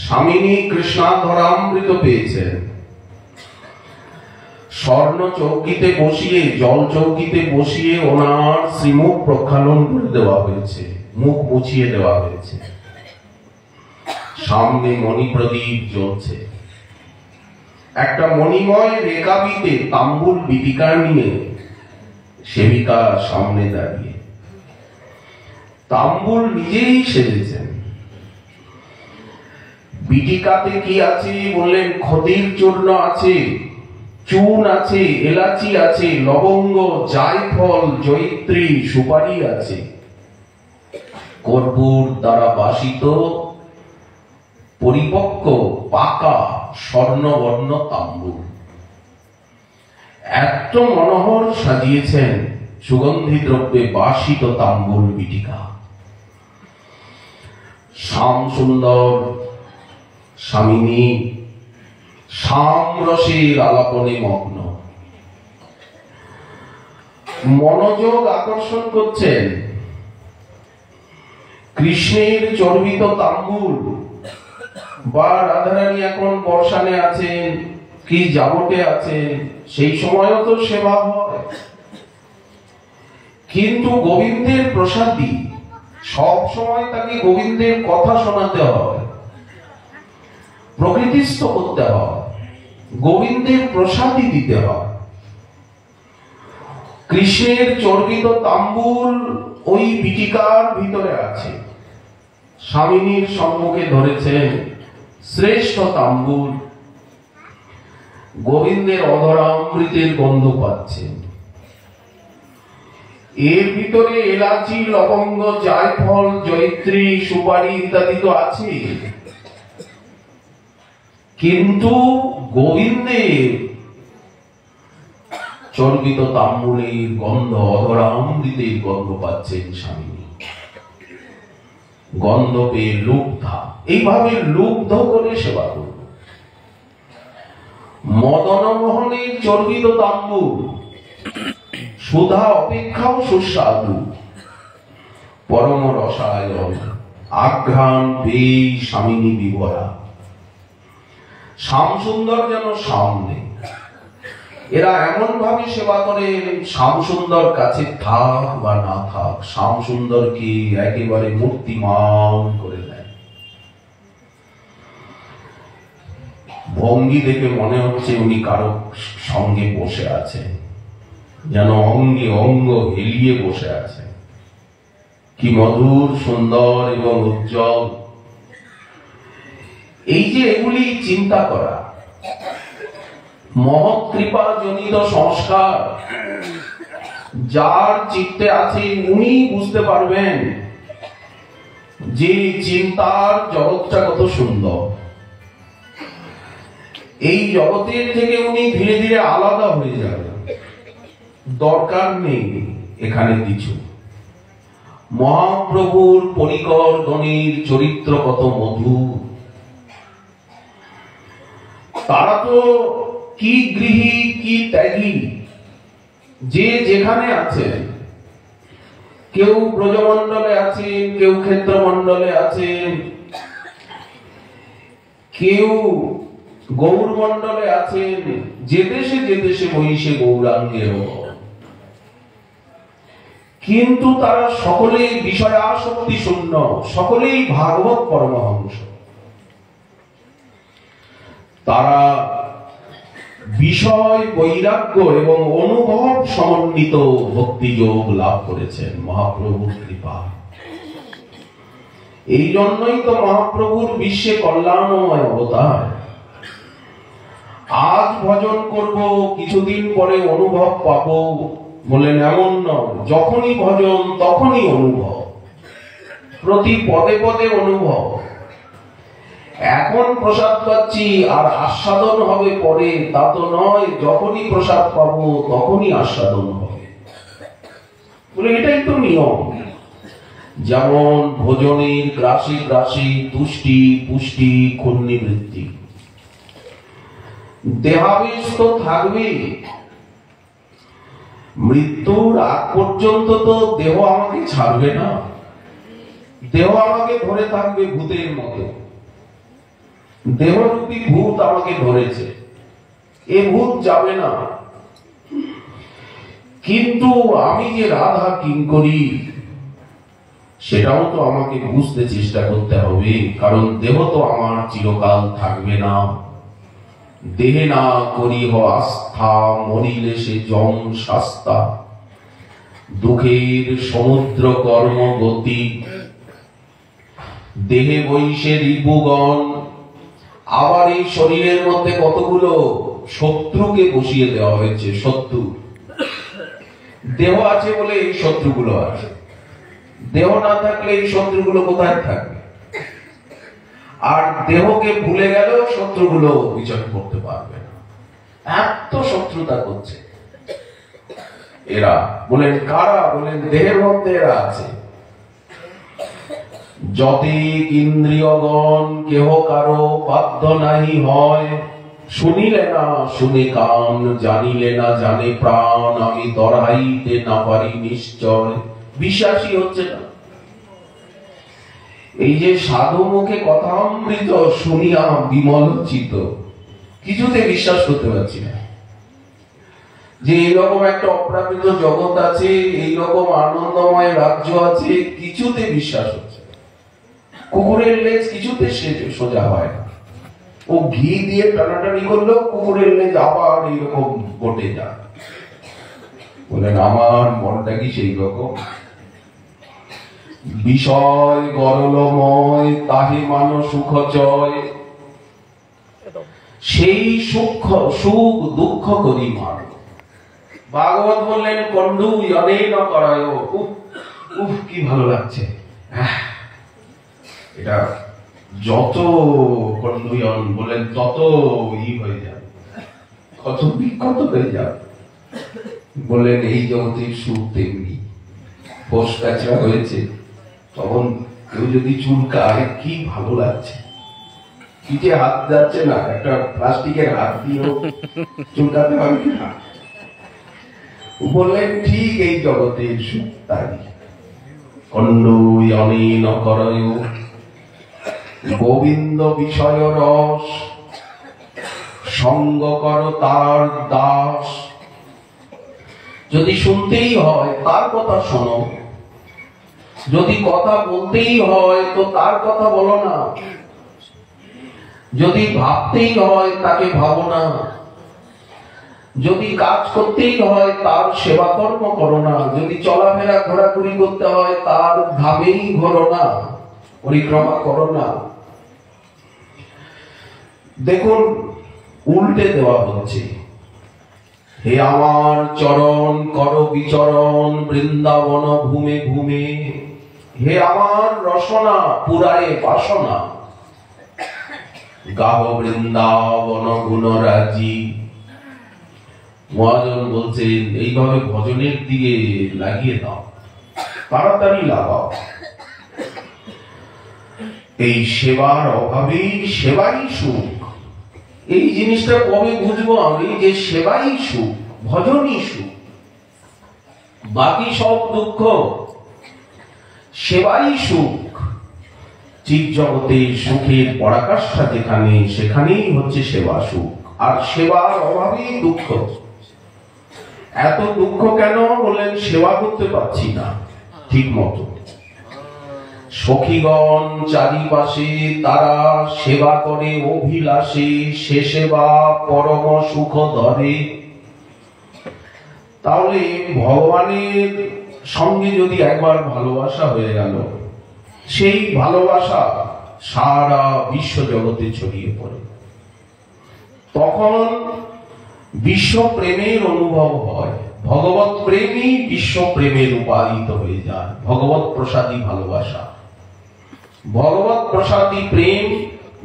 A: স্বামিনী কৃষ্ণাধরামৃত পেয়েছেন, স্বর্ণ চৌকিতে বসিয়ে, জল চৌকিতে বসিয়ে ওনার শ্রীমুখ প্রক্ষালন করে দেওয়া হয়েছে, মুখ মুছিয়ে দেওয়া হয়েছে। সামনে মণি প্রদীপ জ্বলছে। একটা মণিময় রেকাবিতে তাম্বুল বিটিকা নিয়ে সেবিকা সামনে দাঁড়িয়ে, তাম্বুল নিজেই সেজেছেন। বিটিকাতে কি আছে বললেন? খদির চূর্ণ আছে, চুন আছে, এলাচি আছে, লবঙ্গ, জায়ফল, জয়িত্রী, সুপারি আছে। কর্পূর দ্বারা বাসিত পরিপক্ক পাকা স্বর্ণবর্ণ তাম্বুল। এত মনোহর সাজিয়েছেন সুগন্ধি দ্রব্যে বাসিত তাম্বুল বিটিকা। শ্যাম সুন্দর স্বামিনী শ্যাম রসের আলাপনে মগ্ন, মনোযোগ আকর্ষণ করছেন। কৃষ্ণের চর্বিত তাম্বুল বা রাধারানী এখন বর্ষানে আছেন কি জাবটে আছেন, সেই সময়ও তো সেবা হয়। কিন্তু গোবিন্দের প্রসাদী, সব সময় তাকে গোবিন্দের কথা শোনাতে হয়, প্রকৃতিস্থ করতে হয়, গোবিন্দের প্রসাদী দিতে হয়। কৃষ্ণের চর্বিত তাম্বুল ওই পিটিকার ভিতরে আছে। স্বামিনীর সম্মুখে ধরেছেন শ্রেষ্ঠ তাম্বুল, গোবিন্দের অধরামৃতের গন্ধ পাচ্ছেন। এর ভিতরে এলাচি, লবঙ্গ, জায়ফল, জয়িত্রী, সুপারি ইত্যাদি তো আছে, কিন্তু গোবিন্দের চর্বিত তাম্বুলের গন্ধ, অধরামৃতের গন্ধ পাচ্ছেন স্বামী, গন্ধ পেয়ে লুব্ধা, এইভাবে লুব্ধ করে সেবা করল। মদন মোহনের চর্বিত তাম্বুল সুধা অপেক্ষাও সুস্বাদু, পরম রসায়ন, আঘ্রাণ পেয়ে স্বামিনী বিভরা। শ্যামসুন্দর যেন সামনে, এরা এমন ভাবে সেবা করে শ্যামসুন্দর কাছে থাক বা না থাক, শ্যামসুন্দরকে একেবারে মূর্তিমান করে দেয়। ভঙ্গি দেখে মনে হচ্ছে উনি কারো সঙ্গে বসে আছেন, যেন অঙ্গে অঙ্গ হেলিয়ে বসে আছে। কি মধুর, সুন্দর এবং উজ্জ্বল। এই যে এগুলি চিন্তা করা, মহৎ কৃপা জনিত সংস্কার যার চিত্তে আছে উনি বুঝতে পারবেন যে চিন্তার জগৎটা কত সুন্দর। এই জগতের থেকে উনি ধীরে ধীরে আলাদা হয়ে যাবেন, দরকার নেই এখানে কিছু। মহাপ্রভুর পরিকর গণের চরিত্র কত মধুর। তারা তো কি গৃহী কি ত্যাগী, যে যেখানে আছেন, কেউ ব্রজমণ্ডলে আছেন, কেউ ক্ষেত্রমণ্ডলে আছেন, কেউ গৌরমণ্ডলে আছেন, যে দেশে বহিষে গৌরাঙ্গের। কিন্তু তারা সকলেই বিষয়াসক্তি শূন্য, সকলেই ভাগবত পরমহংস। তারা বিষয় বৈরাগ্য এবং অনুভব সমন্বিত ভক্তিযোগ লাভ করেছেন মহাপ্রভুর কৃপা। এই জন্যই তো মহাপ্রভুর বিশ্বে কল্যাণময় অবতার। আজ ভজন করব, কিছুদিন পরে অনুভব পাবো বলেন এমন নয়। যখনই ভজন তখনই অনুভব, প্রতি পদে পদে অনুভব। এখন প্রসাদ পাচ্ছি আর আস্বাদন হবে পরে, তা তো নয়। যখনই প্রসাদ পাবো তখনই আস্বাদন হবে বলে, এটাই তো নিয়ম। যেমন ভোজনের গ্রাসে গ্রাসে তুষ্টি পুষ্টি ক্ষুণ্ণিবৃত্তি, দেহাবেশ তো থাকবে। মৃত্যুর আগ পর্যন্ত তো দেহ আমাকে ছাড়বে না, দেহ আমাকে ধরে থাকবে ভূতের মতো। দেহরূপী ভূত আমাকে ধরেছে, এ ভূত যাবে না। কিন্তু আমি যে রাধা কিঙ্করী সেটাও তো আমাকে বুঝতে চেষ্টা করতে হবে, কারণ দেহ তো আমার চিরকাল থাকবে না। দেহে না করিহ আস্থা, মরিলে সে জম শাস্তা। দুঃখের সমুদ্র কর্ম গতি, দেহে বৈশে রিপুগণ। আবার এই শরীরের মধ্যে কতগুলো শত্রুকে বসিয়ে দেওয়া হয়েছে। শত্রু, দেহ আছে বলে এই শত্রুগুলো আছে, দেহ না থাকলে এই শত্রুগুলো কোথায় থাকবে? আর দেহকে ভুলে গেলেও শত্রুগুলো বিচরণ করতে পারবে না। এত শত্রুতা করছে এরা। বলেন কারা? বলেন দেহের মধ্যে এরা আছে। যতিক ইন্দ্রিয়গণ কেহ কারো বাধ্য নাহি হয়। শুনিলে না শুনে কান, জানিলে না জানে প্রাণ। আমি দরাইতে না পারি নিশ্চয়। বিশ্বাসই হচ্ছে না। এই যে সাধু মুখে কথামৃত শুনিয়া বিমল চিত, কিছুতে বিশ্বাস করতে পারছি না যে এইরকম একটা অপ্রাকৃত জগৎ আছে, এইরকম আনন্দময় রাজ্য আছে, কিছুতে বিশ্বাস হচ্ছে। কুকুরের লেজ কিছুতে সোজা হয় না। ও ঘি দিয়ে টানাটানি করলেও কুকুরের লেজ আবার এইরকম ঘটে যায়। বলেন আমার মনটা কি সেই রকম? বিষয় গরলময় তাহে মান সুখ জয়। সেই সুখ দুঃখ করি মান। ভাগবত বললেন কন্ডু অনেক করায়। উফ কি ভালো লাগছে। এটা যত কন্ডুয়ন বলেন তত হয়ে যাবে, কত বিখ্যাত হয়ে যাবে। বললেন এই জগতের সুখ তেমনি, পোষ কাছড়া হয়েছে তখন কেউ যদি চুলকায় কি ভালো লাগছে, পিঠে হাত যাচ্ছে না, একটা প্লাস্টিকের হাত দিয়েও চুলকাতে হবে কিনা। বললেন ঠিক এই জগতের সুখ তাই। কন্ডুয়নেন করয় গোবিন্দ বিষয় রস, সঙ্গ কর তার দাস। যদি শুনতেই হয় তার কথা শোনো, যদি কথা বলতেই হয় তো তার কথা বলো না, যদি ভাবতেই হয় তাকে ভাবো না, যদি কাজ করতেই হয় তার সেবা কর্ম করো না, যদি চলাফেরা ঘোরাঘুরি করতে হয় তার ধামেই ঘোরো না, পরিক্রমা করো না। দেখুন উল্টে দেওয়া হচ্ছে, হে আমার চরণ কর বিচরণ বৃন্দাবন ভূমে ভূমে, হে আমার রসনা পুরায়ে বাসনা, গাহ বৃন্দাবন গুণরাজি। মহাজন বলছেন এইভাবে ভজনের দিকে লাগিয়ে দাও, তাড়াতাড়ি লাগাও। এই সেবার অভাবেই সেবাই সুখ। এই জিনিসটা কবে বুঝবো আমি যে সেবাই সুখ, ভজনই সুখ, বাকি সব দুঃখ, সেবাই সুখ। জীব জগতে সুখের পরাকাষ্ঠা যেখানে, সেখানেই হচ্ছে সেবা সুখ। আর সেবার অভাবেই দুঃখ। এত দুঃখ কেন? বলেন সেবা করতে পারছি না ঠিক মতো। সখীগণ চারিপাশে তারা সেবা করে অভিলাষে, সে সেবা পরম সুখ ধরে। তাহলে ভগবানের সঙ্গে যদি একবার ভালোবাসা হয়ে গেল, সেই ভালোবাসা সারা বিশ্ব জগতে ছড়িয়ে পড়ে, তখন বিশ্ব প্রেমের অনুভব হয়। ভগবত প্রেমই বিশ্ব প্রেমে রূপায়িত হয়ে যায়। ভগবত প্রসাদী ভালোবাসা, ভগবত প্রসাদী প্রেম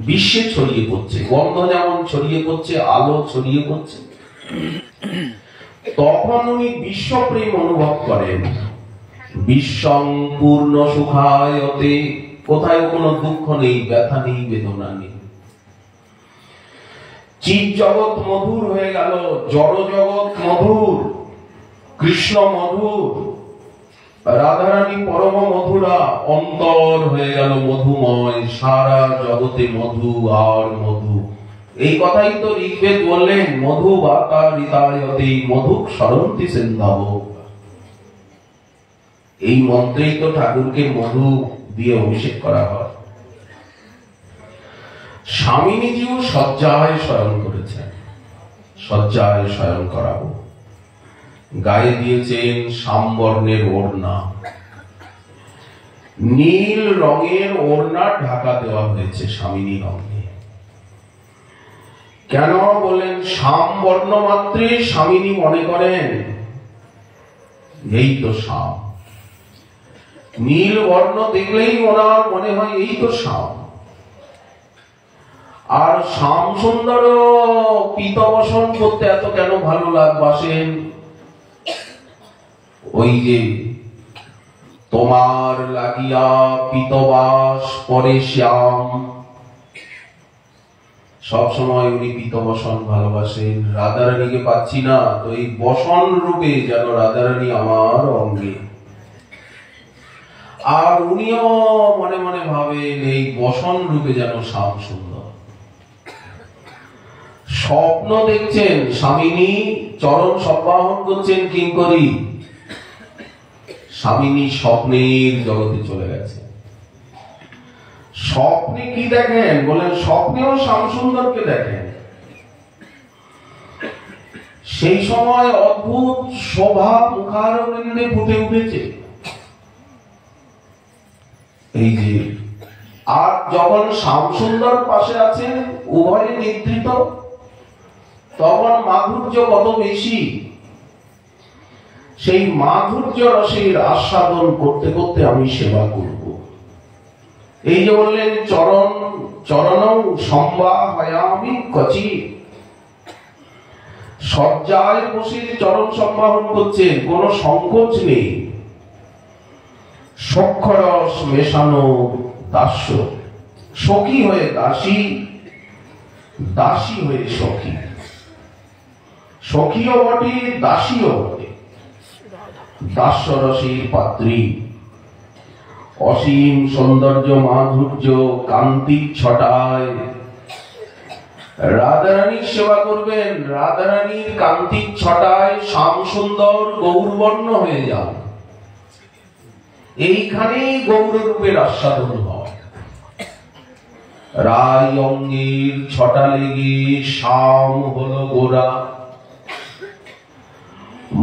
A: বিশ্বে ছড়িয়ে পড়ছে। গন্ধ যেমন ছড়িয়ে পড়ছে, আলো ছড়িয়ে পড়ছে, তখন উনি বিশ্ব প্রেম অনুভব করেন। বিশ্বং পূর্ণ সুখায়তে, কোথায় কোনো দুঃখ নেই, ব্যথা নেই, বেদনা নেই। জীব জগৎ মধুর হয়ে গেল, জড় জগৎ মধুর, কৃষ্ণ মধুর, রাধারানী পরম মধুরা, অন্তর হয়ে গেল মধুময়, সারা জগতে মধু আর মধু। এই কথাই তো ঋগ্বেদ বললেন, মধু বাতা ঋতায়তে মধুক সরন্তি সিন্ধব। এই মন্ত্রেই তো ঠাকুরকে মধু দিয়ে অভিষেক করা হয়। স্বামিনীজিও শয্যায় শয়ন করেছেন, শয্যায় শয়ন করাবো। গায়ে দিয়েছেন শ্যামবর্ণের ওড়না, নীল রঙের ওড়না ঢাকা দেওয়া হয়েছে স্বামিনী রঙে। কেন বলেন? শ্যামবর্ণ মাত্রে স্বামিনী মনে করেন এই তো শ্যাম। নীল বর্ণ দেখলেই ওনার মনে হয় এই তো শ্যাম। আর শ্যাম সুন্দর পীতবসন করতে এত কেন ভালো লাগবাসেন? ওই যে তোমার লাগিয়া পীতবাস পরে শ্যাম, সব সময় উনি পীতবসন ভালোবাসেন। রাধারানীকে পাচ্ছি না, তো এই বসন রূপে যেন রাধারানী আমার অঙ্গে। আর উনিও মনে মনে ভাবেন এই বসন রূপে যেন শ্যাম সুন্দর। স্বপ্ন দেখছেন স্বামিনী চরণ সম্বাহন করছেন কিঙ্করী, স্বামিনী স্বপ্নের জগতে চলে গেছে। স্বপ্নে কি দেখেন? বলেন স্বপ্নেও শ্যামসুন্দরকে দেখেন। সেই সময় অদ্ভুত শোভা মুখারবিন্দে ফুটে উঠেছে। এই যে, আর যখন শ্যামসুন্দর পাশে আছেন উভয়ে নিদ্রিত, তখন মাধুর্য কত বেশি। সেই মাধুর্য রসের আস্বাদন করতে করতে আমি সেবা করব। এই যে বললেন চরণ চরণ সম্বাহয়ামি কচি, সজ্জায় বসে চরণ সম্বাহন করছেন, কোন সংকোচ নেই। সক্ষরস মেশানো দাস্য, সখী হয়ে দাসী, দাসী হয়ে সখী, সখীও বটে দাসীও বটে। দাস্যরসের পাত্রী, অসীম সৌন্দর্য মাধুর্য কান্তির ছটায় রাধারানীর সেবা করবেন। রাধারানীর কান্তির ছটায় শ্যাম সুন্দর গৌরবর্ণ হয়ে যান। এইখানেই গৌররূপের আস্বাদন হয়। রায় অঙ্গের ছটা লেগে শ্যাম হলো গোরা,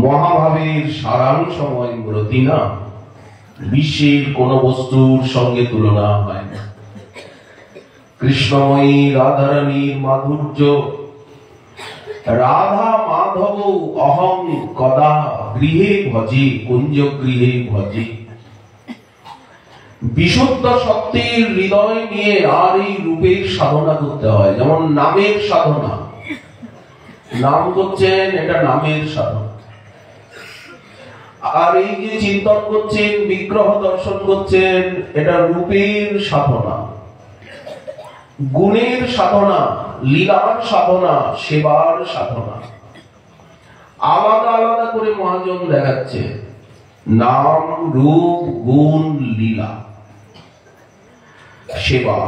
A: মহাভাবের সারাংশময় মূর্তি না, বিশ্বের কোন বস্তুর সঙ্গে তুলনা হয় না। কৃষ্ণময়ী রাধারানীর মাধুর্য, রাধা মাধব অহং কদা গৃহে ভজে, কুঞ্জ গৃহে ভজে। বিশুদ্ধ সত্যের হৃদয় নিয়ে আর এই রূপের সাধনা করতে হয়। যেমন নামের সাধনা, নাম করছেন, এটা নামের সাধনা। আর এই যে চিন্তন করছেন, বিগ্রহ দর্শন করছেন, এটা রূপের সাধনা, গুণের সাধনা, লীলার সাধনা, সেবার সাধনা। আলাদা আলাদা করে মহাজন দেখাচ্ছে, নাম রূপ গুণ লীলা সেবা।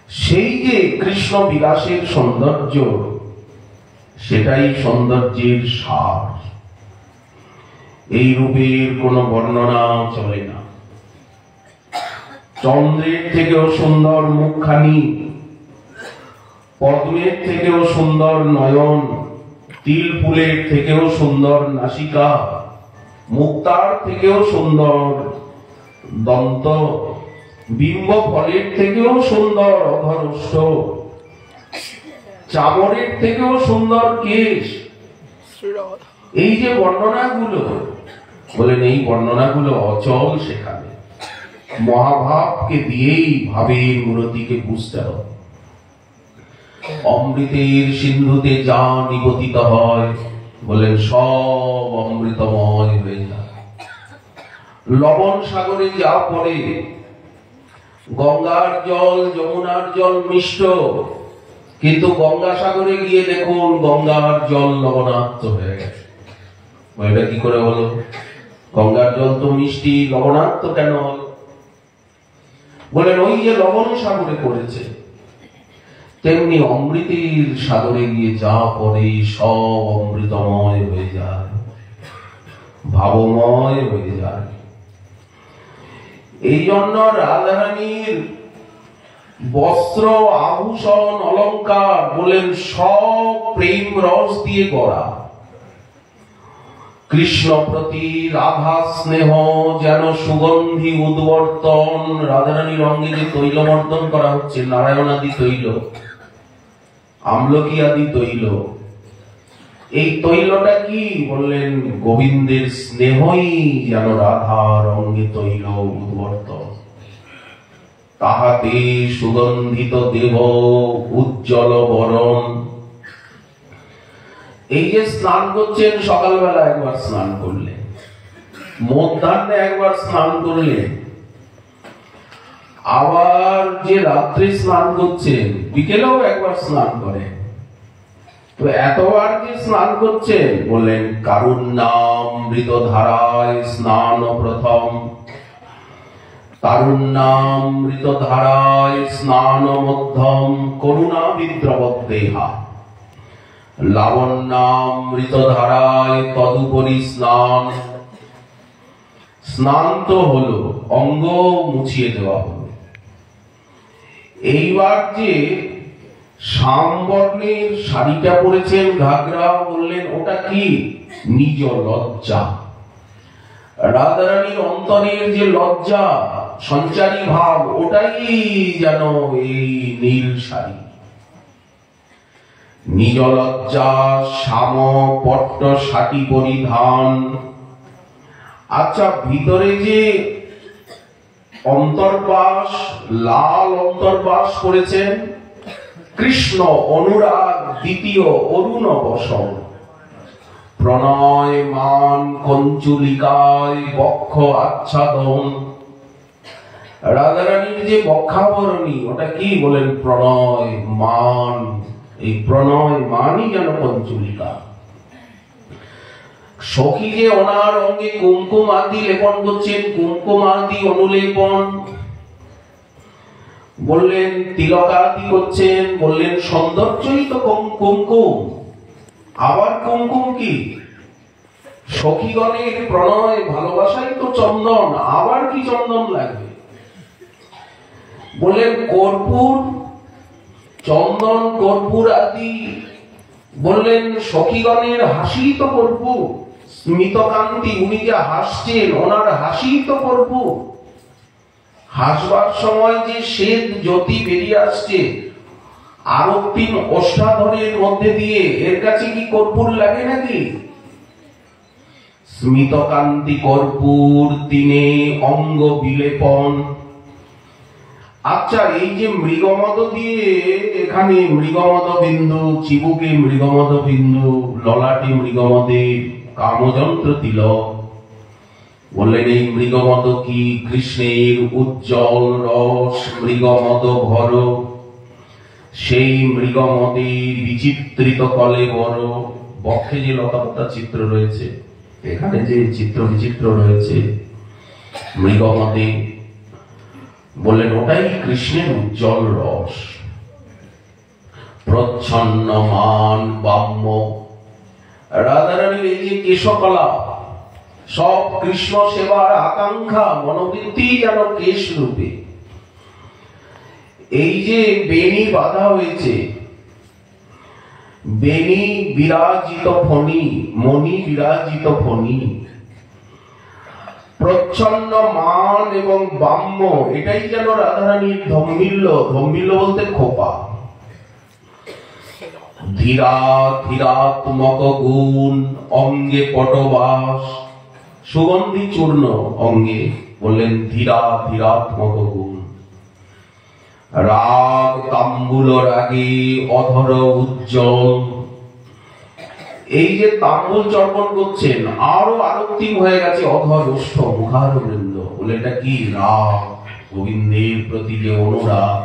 A: সেই যে কৃষ্ণ বিলাসের সৌন্দর্য, সেটাই সৌন্দর্যের সার। এই রূপের কোন বর্ণনা চলে না। চন্দ্রের থেকেও সুন্দর মুখখানি, পদ্মের থেকেও সুন্দর নয়ন, তিল ফুলের থেকেও সুন্দর নাসিকা, মুক্তার থেকেও সুন্দর দন্ত, বিম্ব ফলের থেকেও সুন্দর অধরষ্ঠ, চামড়ের থেকেও সুন্দর কেশ। এই যে বর্ণনাগুলো বলেন, এই বর্ণনাগুলো অচল। সেখানে মহাভাবকে দিয়েই ভাবের মূর্তিকে বুঝতে হবে। অমৃতের সিন্ধুতে যা নিপতিত হয়, বলেন সব অমৃতময় হয়ে যায়। লবণ সাগরে যা পড়ে, গঙ্গার জল যমুনার জল মিষ্ট, কিন্তু গঙ্গা সাগরে গিয়ে দেখুন গঙ্গার জল লবণাক্ত হয়ে গেছে। এটা কি করে হলো? গঙ্গার জল তো মিষ্টি, লবণাক্ত কেন হলো? বলেন ওই যে লবণ সাগরে পড়েছে, তেমনি অমৃতের সাগরে গিয়ে যা পড়ে সব অমৃতময় হয়ে যায়, ভাবময় হয়ে যায়। এই জন্য রাধারানীর বস্ত্র আভূষণ অলংকার বলেন সব প্রেম রস দিয়ে গড়া। কৃষ্ণ প্রতি রাধা স্নেহ যেন সুগন্ধি উদ্বর্তন। রাধারানীর অঙ্গে যে তৈলমর্দন করা হচ্ছে, নারায়ণ আদি তৈল, আমলকি আদি তৈল, এই তৈলটা কি বললেন? গোবিন্দের স্নেহই যেন রাধার অঙ্গে তৈল উদ্বর্তন। তাহাতে সুগন্ধিত দেহ উজ্জ্বল বরণ। এই যে স্নান করছেন, সকালবেলা একবার স্নান করলেন, মধ্যাহ্নে একবার স্নান করলেন, আবার যে রাত্রে স্নান করছেন, বিকেলেও একবার স্নান করেন। তো এতবার যে স্নান করছেন, বললেন কারুণ্যামৃত ধারায় স্নান প্রথম, কারুণ্যামৃত ধারায় স্নান মধ্যম, করুণা বিদ্রবৎ দেহা, লাবণ্যামৃত ধারায় তদুপরি স্নান। স্নান তো হলো, অঙ্গ মুছিয়ে দেওয়া হলো। এইবার যে শ্যামবর্ণের শাড়িটা পরেছেন, ঘাগরা, বললেন ওটা কি? নিজ লজ্জা। রাধারানীর অন্তরের যে লজ্জা, সঞ্চারী ভাব, ওটাই যেন এই নীল শাড়ি। নিজ লজ্জা শ্যাম পট্ট শাটি পরিধান। আচ্ছা, ভিতরে যে অন্তর্বাস, লাল অন্তর্বাস করেছেন। কৃষ্ণ অনুরাগ দ্বিতীয় অরুণ বসন, প্রণয় মান কঞ্চুলিকায় বক্ষ আচ্ছাদন। রাধারানীর যে বক্ষাবরণী ওটা কি বলেন? প্রণয় মান। এই প্রণয় মানই যেন কঞ্চুলিকা। সখী যে ওনার অঙ্গে কুমকুম আদি লেপন করছেন, কুমকুম আদি অনুলেপন, বললেন তিলকাদি করছেন, বললেন সৌন্দর্যই তো কুমকুম। আবার কুমকুম কি? সখীগণের প্রণয় ভালোবাসাই তো চন্দন, আবার কি চন্দন লাগবে? বললেন কর্পূর, চন্দন কর্পূর আদি। বললেন সখীগণের হাসি তো কর্পূর, স্মিতকান্তি, উনি যে হাসছেন ওনার হাসি তো কর্পূর। হাসবার সময় যে শ্বেত জ্যোতি বেরিয়ে আসছে আরক্তিম অষ্টাধরের মধ্যে দিয়ে, এর কাছে কি কর্পূর লাগে নাকি? স্মিতকান্তি কর্পূর তিনে অঙ্গ বিলেপন। আচ্ছা, এই যে মৃগমদ দিয়ে, এখানে মৃগমদ বিন্দু, চিবুকে মৃগমদ বিন্দু, ললাটে মৃগমদের কামযন্ত্র তিলক। বললেন এই মৃগমদ কি? কৃষ্ণের উজ্জ্বল রস মৃগমদ ভর, সেই মৃগমদের বিচিত্রিত কলে বড়। বক্ষে যে লতাপাতা চিত্র রয়েছে, এখানে যে চিত্র বিচিত্র রয়েছে মৃগমদে, বললেন ওটাই কৃষ্ণের উজ্জ্বল রস। প্রচ্ছন্ন মান বাম্য। রাধারানীর এই যে কেশকলা, সব কৃষ্ণ সেবার আকাঙ্ক্ষা মনোবৃত্তি যেন কেশ রূপে। এই যে বেণী বাঁধা হয়েছে, বেণী বিরাজিত ফণি, মণি বিরাজিত ফণি। প্রচ্ছন্ন মান এবং বাম্য, এটাই যেন রাধারানীর ধম্মিল্য। ধম্মিল্য বলতে খোপা। ধীরা ধীরাত্মক গুণ অঙ্গে পটবাস, সুগন্ধি চূর্ণ অঙ্গে। বললেন ধীরা ধীরাত্মক গুণ। রাগ তাম্বুল রাগে অধর উজ্জ্বল। এই যে তাম্বুল চর্পণ করছেন, আরো আরক্তিম হয়ে গেছে অধর ওষ্ঠ মুখার বৃন্দ। বলে এটা কি? রাগ, গোবিন্দের প্রতি যে অনুরাগ।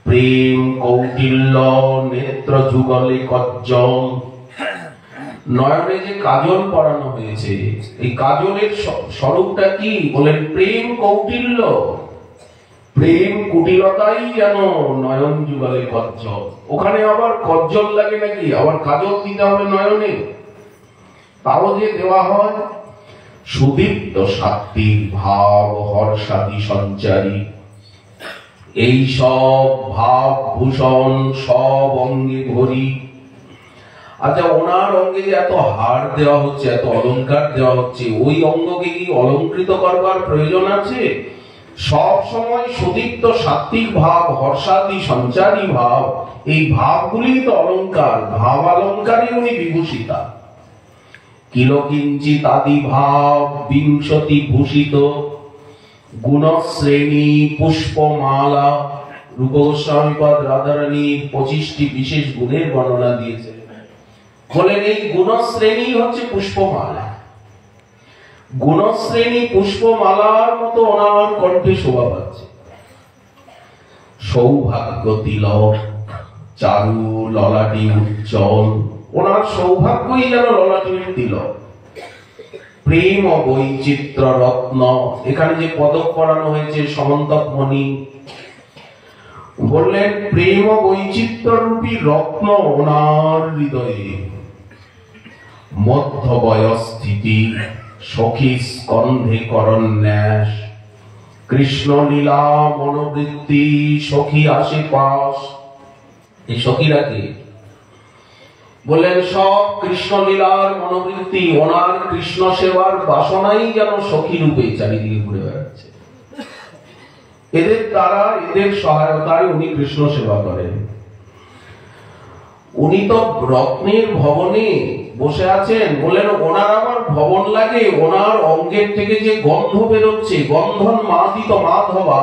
A: প্রেম কৌটিল্য নেত্র যুগলে কজ্জল। নয়নে যে কাজল পরানো হয়েছে, এই কাজলের স্বরূপটা কি? বলেন প্রেম কৌটিল্য। প্রেম কুটিলতাই যেন নয়ন যুগলে কজ্জল। ওখানে আবার কজ্জল লাগে নাকি? আবার কাজল দিতে হবে নয়নে? তাও যে দেওয়া হয়। সুদীপ্ত সাত্বিক ভাব হর্ষাদি সঞ্চারী। এই সব ভাব ভূষণ সব অঙ্গে ভরি। আচ্ছা, ওনার অঙ্গে যে এত হার দেওয়া হচ্ছে, এত অলংকার দেওয়া হচ্ছে, ওই অঙ্গকে কি অলঙ্কৃত করবার প্রয়োজন আছে? সব সময় সুদীপ্ত সাত্বিক ভাব হর্ষাদি সঞ্চারী ভাব, এই ভাবগুলি তো অলংকার। ভাব অলংকারে উনি বিভূষিতা। কিলকিঞ্চিত আদি ভাব বিংশতি ভূষিত। গুণশ্রেণী পুষ্পমালা। রূপ গোস্বামীপাদ রাধারানী 25টি বিশেষ গুণের বর্ণনা দিয়েছে। বলেন এই গুণশ্রেণী হচ্ছে পুষ্পমালা। গুণশ্রেণী পুষ্পমালার মতো ওনার কণ্ঠে শোভা পাচ্ছে। সৌভাগ্য তিলক চারু ললাটি উজ্জ্বল। ওনার সৌভাগ্যই যেন ললাটির তিলক। প্রেম ও বৈচিত্র রত্ন। এখানে যে পদক পরানো হয়েছে সমন্তক মণি, বললেন প্রেম ও বৈচিত্র রূপী রত্ন ওনার হৃদয়ে। মধ্য বয়স্থিতি সখী স্কন্ধে করন্যাস। কৃষ্ণ লীলা মনোবৃত্তি সখী আসে পাশ। এই সখীরা কে? বললেন সব কৃষ্ণ লীলার মনোবৃত্তি। ওনার কৃষ্ণ সেবার বাসনাই যেন সখী রূপে চারিদিকে ঘুরে বেড়াচ্ছে। এদের দ্বারা, এদের সহায়তায় উনি কৃষ্ণ সেবা করেন। উনি তো রত্নের ভবনে বসে আছেন, বলেন ওনার আবার ভবন লাগে, ওনার অঙ্গের থেকে যে গন্ধ বেরোচ্ছে, গন্ধন মাদিত মাধবা,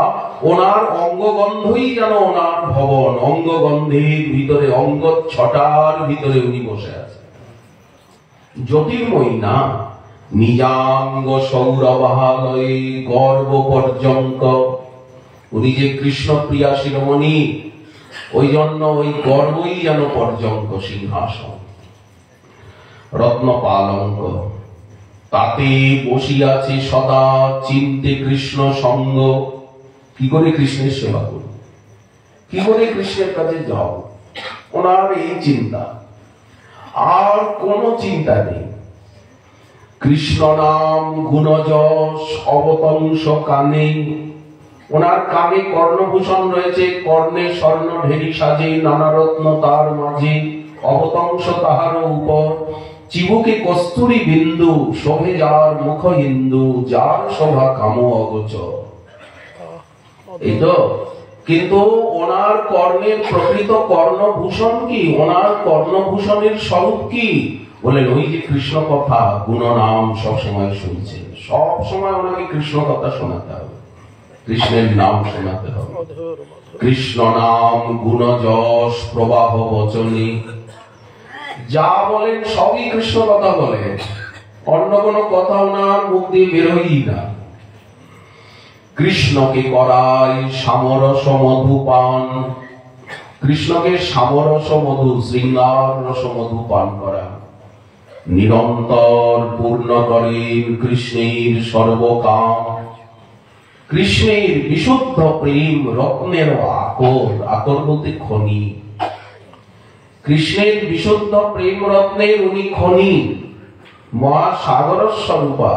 A: ওনার অঙ্গ গন্ধই যেন ওনার ভবন, অঙ্গ গন্ধের ভিতরে, অঙ্গ ছটার ভিতরে উনি বসে আছেন। জ্যোতির্ময়ী না, নিজাঙ্গ সৌরবাহালয়ে গর্ব পর্যঙ্ক, উনি যে কৃষ্ণ প্রিয়া শিরোমণি, ওই জন্য ওই গর্বই যেন পর্যঙ্ক সিংহাসন, রত্ন পালঙ্ক, তাতে বসিয়াছে সদা চিন্তে কৃষ্ণ সঙ্গ। কি করে কৃষ্ণের সেবা করব, কি করে কৃষ্ণের কাছে যাও, ওনার এই চিন্তা, আর কোন চিন্তা নেই। কৃষ্ণ নাম গুণযশ অবতংশ কানে, ওনার কানে কর্ণভূষণ রয়েছে, কর্ণে স্বর্ণ ঢেরি সাজে, নানা রত্ন তার মাঝে, অবতংশ তাহার উপর, চিবুকে কস্তুরী বিন্দু, শোভে যার মুখ হিন্দু, যার শোভা কাম অগোচর। এই তো, কিন্তু ওনার কর্ণের প্রকৃত কর্ণভূষণ কি, ওনার কর্ণভূষণের স্বরূপ কি, বলেন ওই যে কৃষ্ণ কথা গুণ নাম সব সময় শুনছেন, সব সময় ওনাকে কৃষ্ণ কথা শোনাতে হবে, কৃষ্ণের নাম শোনাতে হবে। কৃষ্ণ নাম গুণ যশ প্রবাহ বচনে, যা বলেন সবই কৃষ্ণ কথা বলেন, অন্য কোন কথা ওনার মুখ দিয়ে বেরোই না। কৃষ্ণকে করায় সামরস মধু পান, কৃষ্ণকে সামরস মধু, শৃঙ্গার রস মধু পান করা, নিরন্তর পূর্ণ করেন কৃষ্ণের সর্বকাম। কৃষ্ণের বিশুদ্ধ প্রেম রত্নের আকর, আকর বলতে খনি, কৃষ্ণের বিশুদ্ধ প্রেম রত্নের উনি খনি, মহাসাগর স্বরূপা।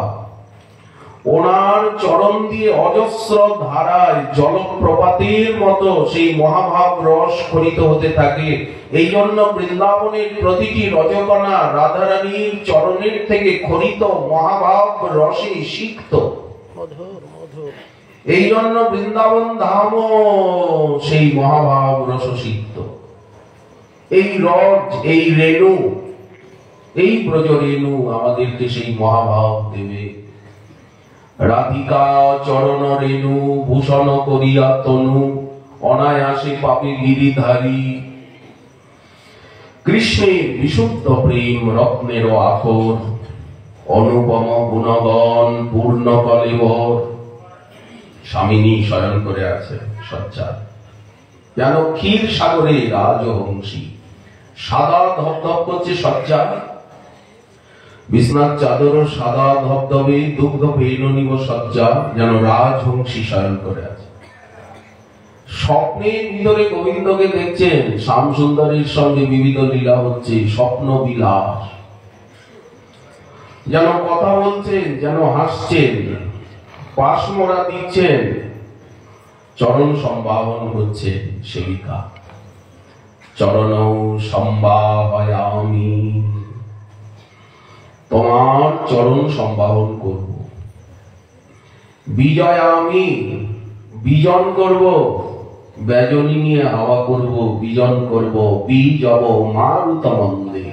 A: ওনার চরণ দিয়ে অজস্র ধারায় জলপ্রপাতের মতো সেই মহাভাব রস খরিত হতে থাকে। এই জন্য বৃন্দাবনের প্রতিটি রজকণা রাধারানীর চরণের থেকে খরিত মহাভাব রসে সিক্ত। এই জন্য বৃন্দাবন ধাম সেই মহাভাব রস সিক্ত। এই রজ, এই রেণু, এই ব্রজ রেণু আমাদেরকে সেই মহাভাব দেবে। রাধিকা চরণ রেণু ভূষণ করিয়া তনু, অনায়াসে পাবে গিরিধারী। কৃষ্ণের বিশুদ্ধ প্রেম রত্নের আকর, অনুপম গুণগণ পূর্ণ কলেবর। স্বামিনী শয়ন করে আছে সজ্জা, যেন ক্ষীর সাগরে রাজহংসী, সাদা ধপধপ করছে সজ্জা, বিছনার চাদরও সাদা ধবধবে, দুগ্ধ পেননিব সজ্জা, যেন রাজহংসী শয়ন করে আছে। স্বপ্নের ভিতরে গোবিন্দকে দেখছেন, শ্যাম সুন্দরের সঙ্গে বিবিধ লীলা হচ্ছে, স্বপ্ন বিলাস, যেন কথা বলছেন, যেন হাসছেন, পাশ মোড়া দিচ্ছেন, চরণ সম্ভাবন হচ্ছে সেবিকা। চরণ সম্ভাবয়ামি, তোমার চরণ সম্ভাবন করব। বিজয়ামি, বিজন করব, বেজনী নিয়ে হাওয়া করব, বিজন করব। বিজব মারুতমন্দে,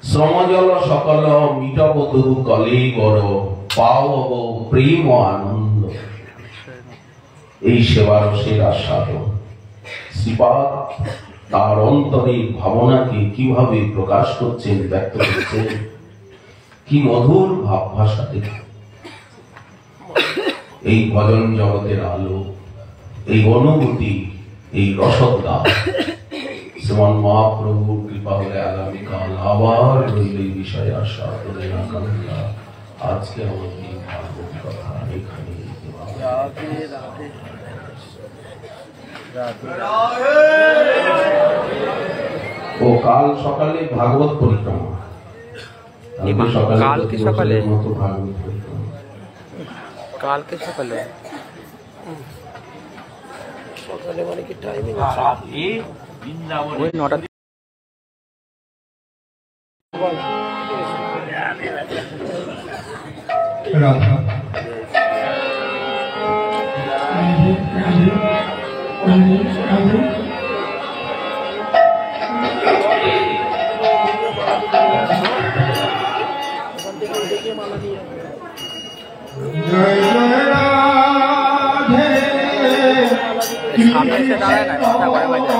A: শ্রমজল সকল মিটব তরু কলে বড়, পাওব প্রেম ও আনন্দ। এই সেবার রসের আস্বাদন শ্রীপাদ তার অন্তরের ভাবনাকে কিভাবে প্রকাশ করছেন, ব্যক্ত করছেন, কি মধুর ভাব ভাষাতে। এই ভজন জগতের আলো, এই অনুভূতি, এই রসদান শ্রীমন মহাপ্রভুর কৃপা হলে আগামীকাল আবার রইল এই বিষয়ে আশা করে আকাঙ্ক্ষা। আজকে আমাদের ভাগবত কথা এখানে। ও কাল সকালে ভাগবত পরিক্রমা,
B: কালকে সকালে
A: ভাগবত পরিক্রমা,
B: কালকে সকালে সকালে মানে কি টাইমিং আছে? ওই 9টা।
C: রাধা রাধে রাধে রাধে রাধে
B: এসে দাঁড়ায় না কথা করে বাইরে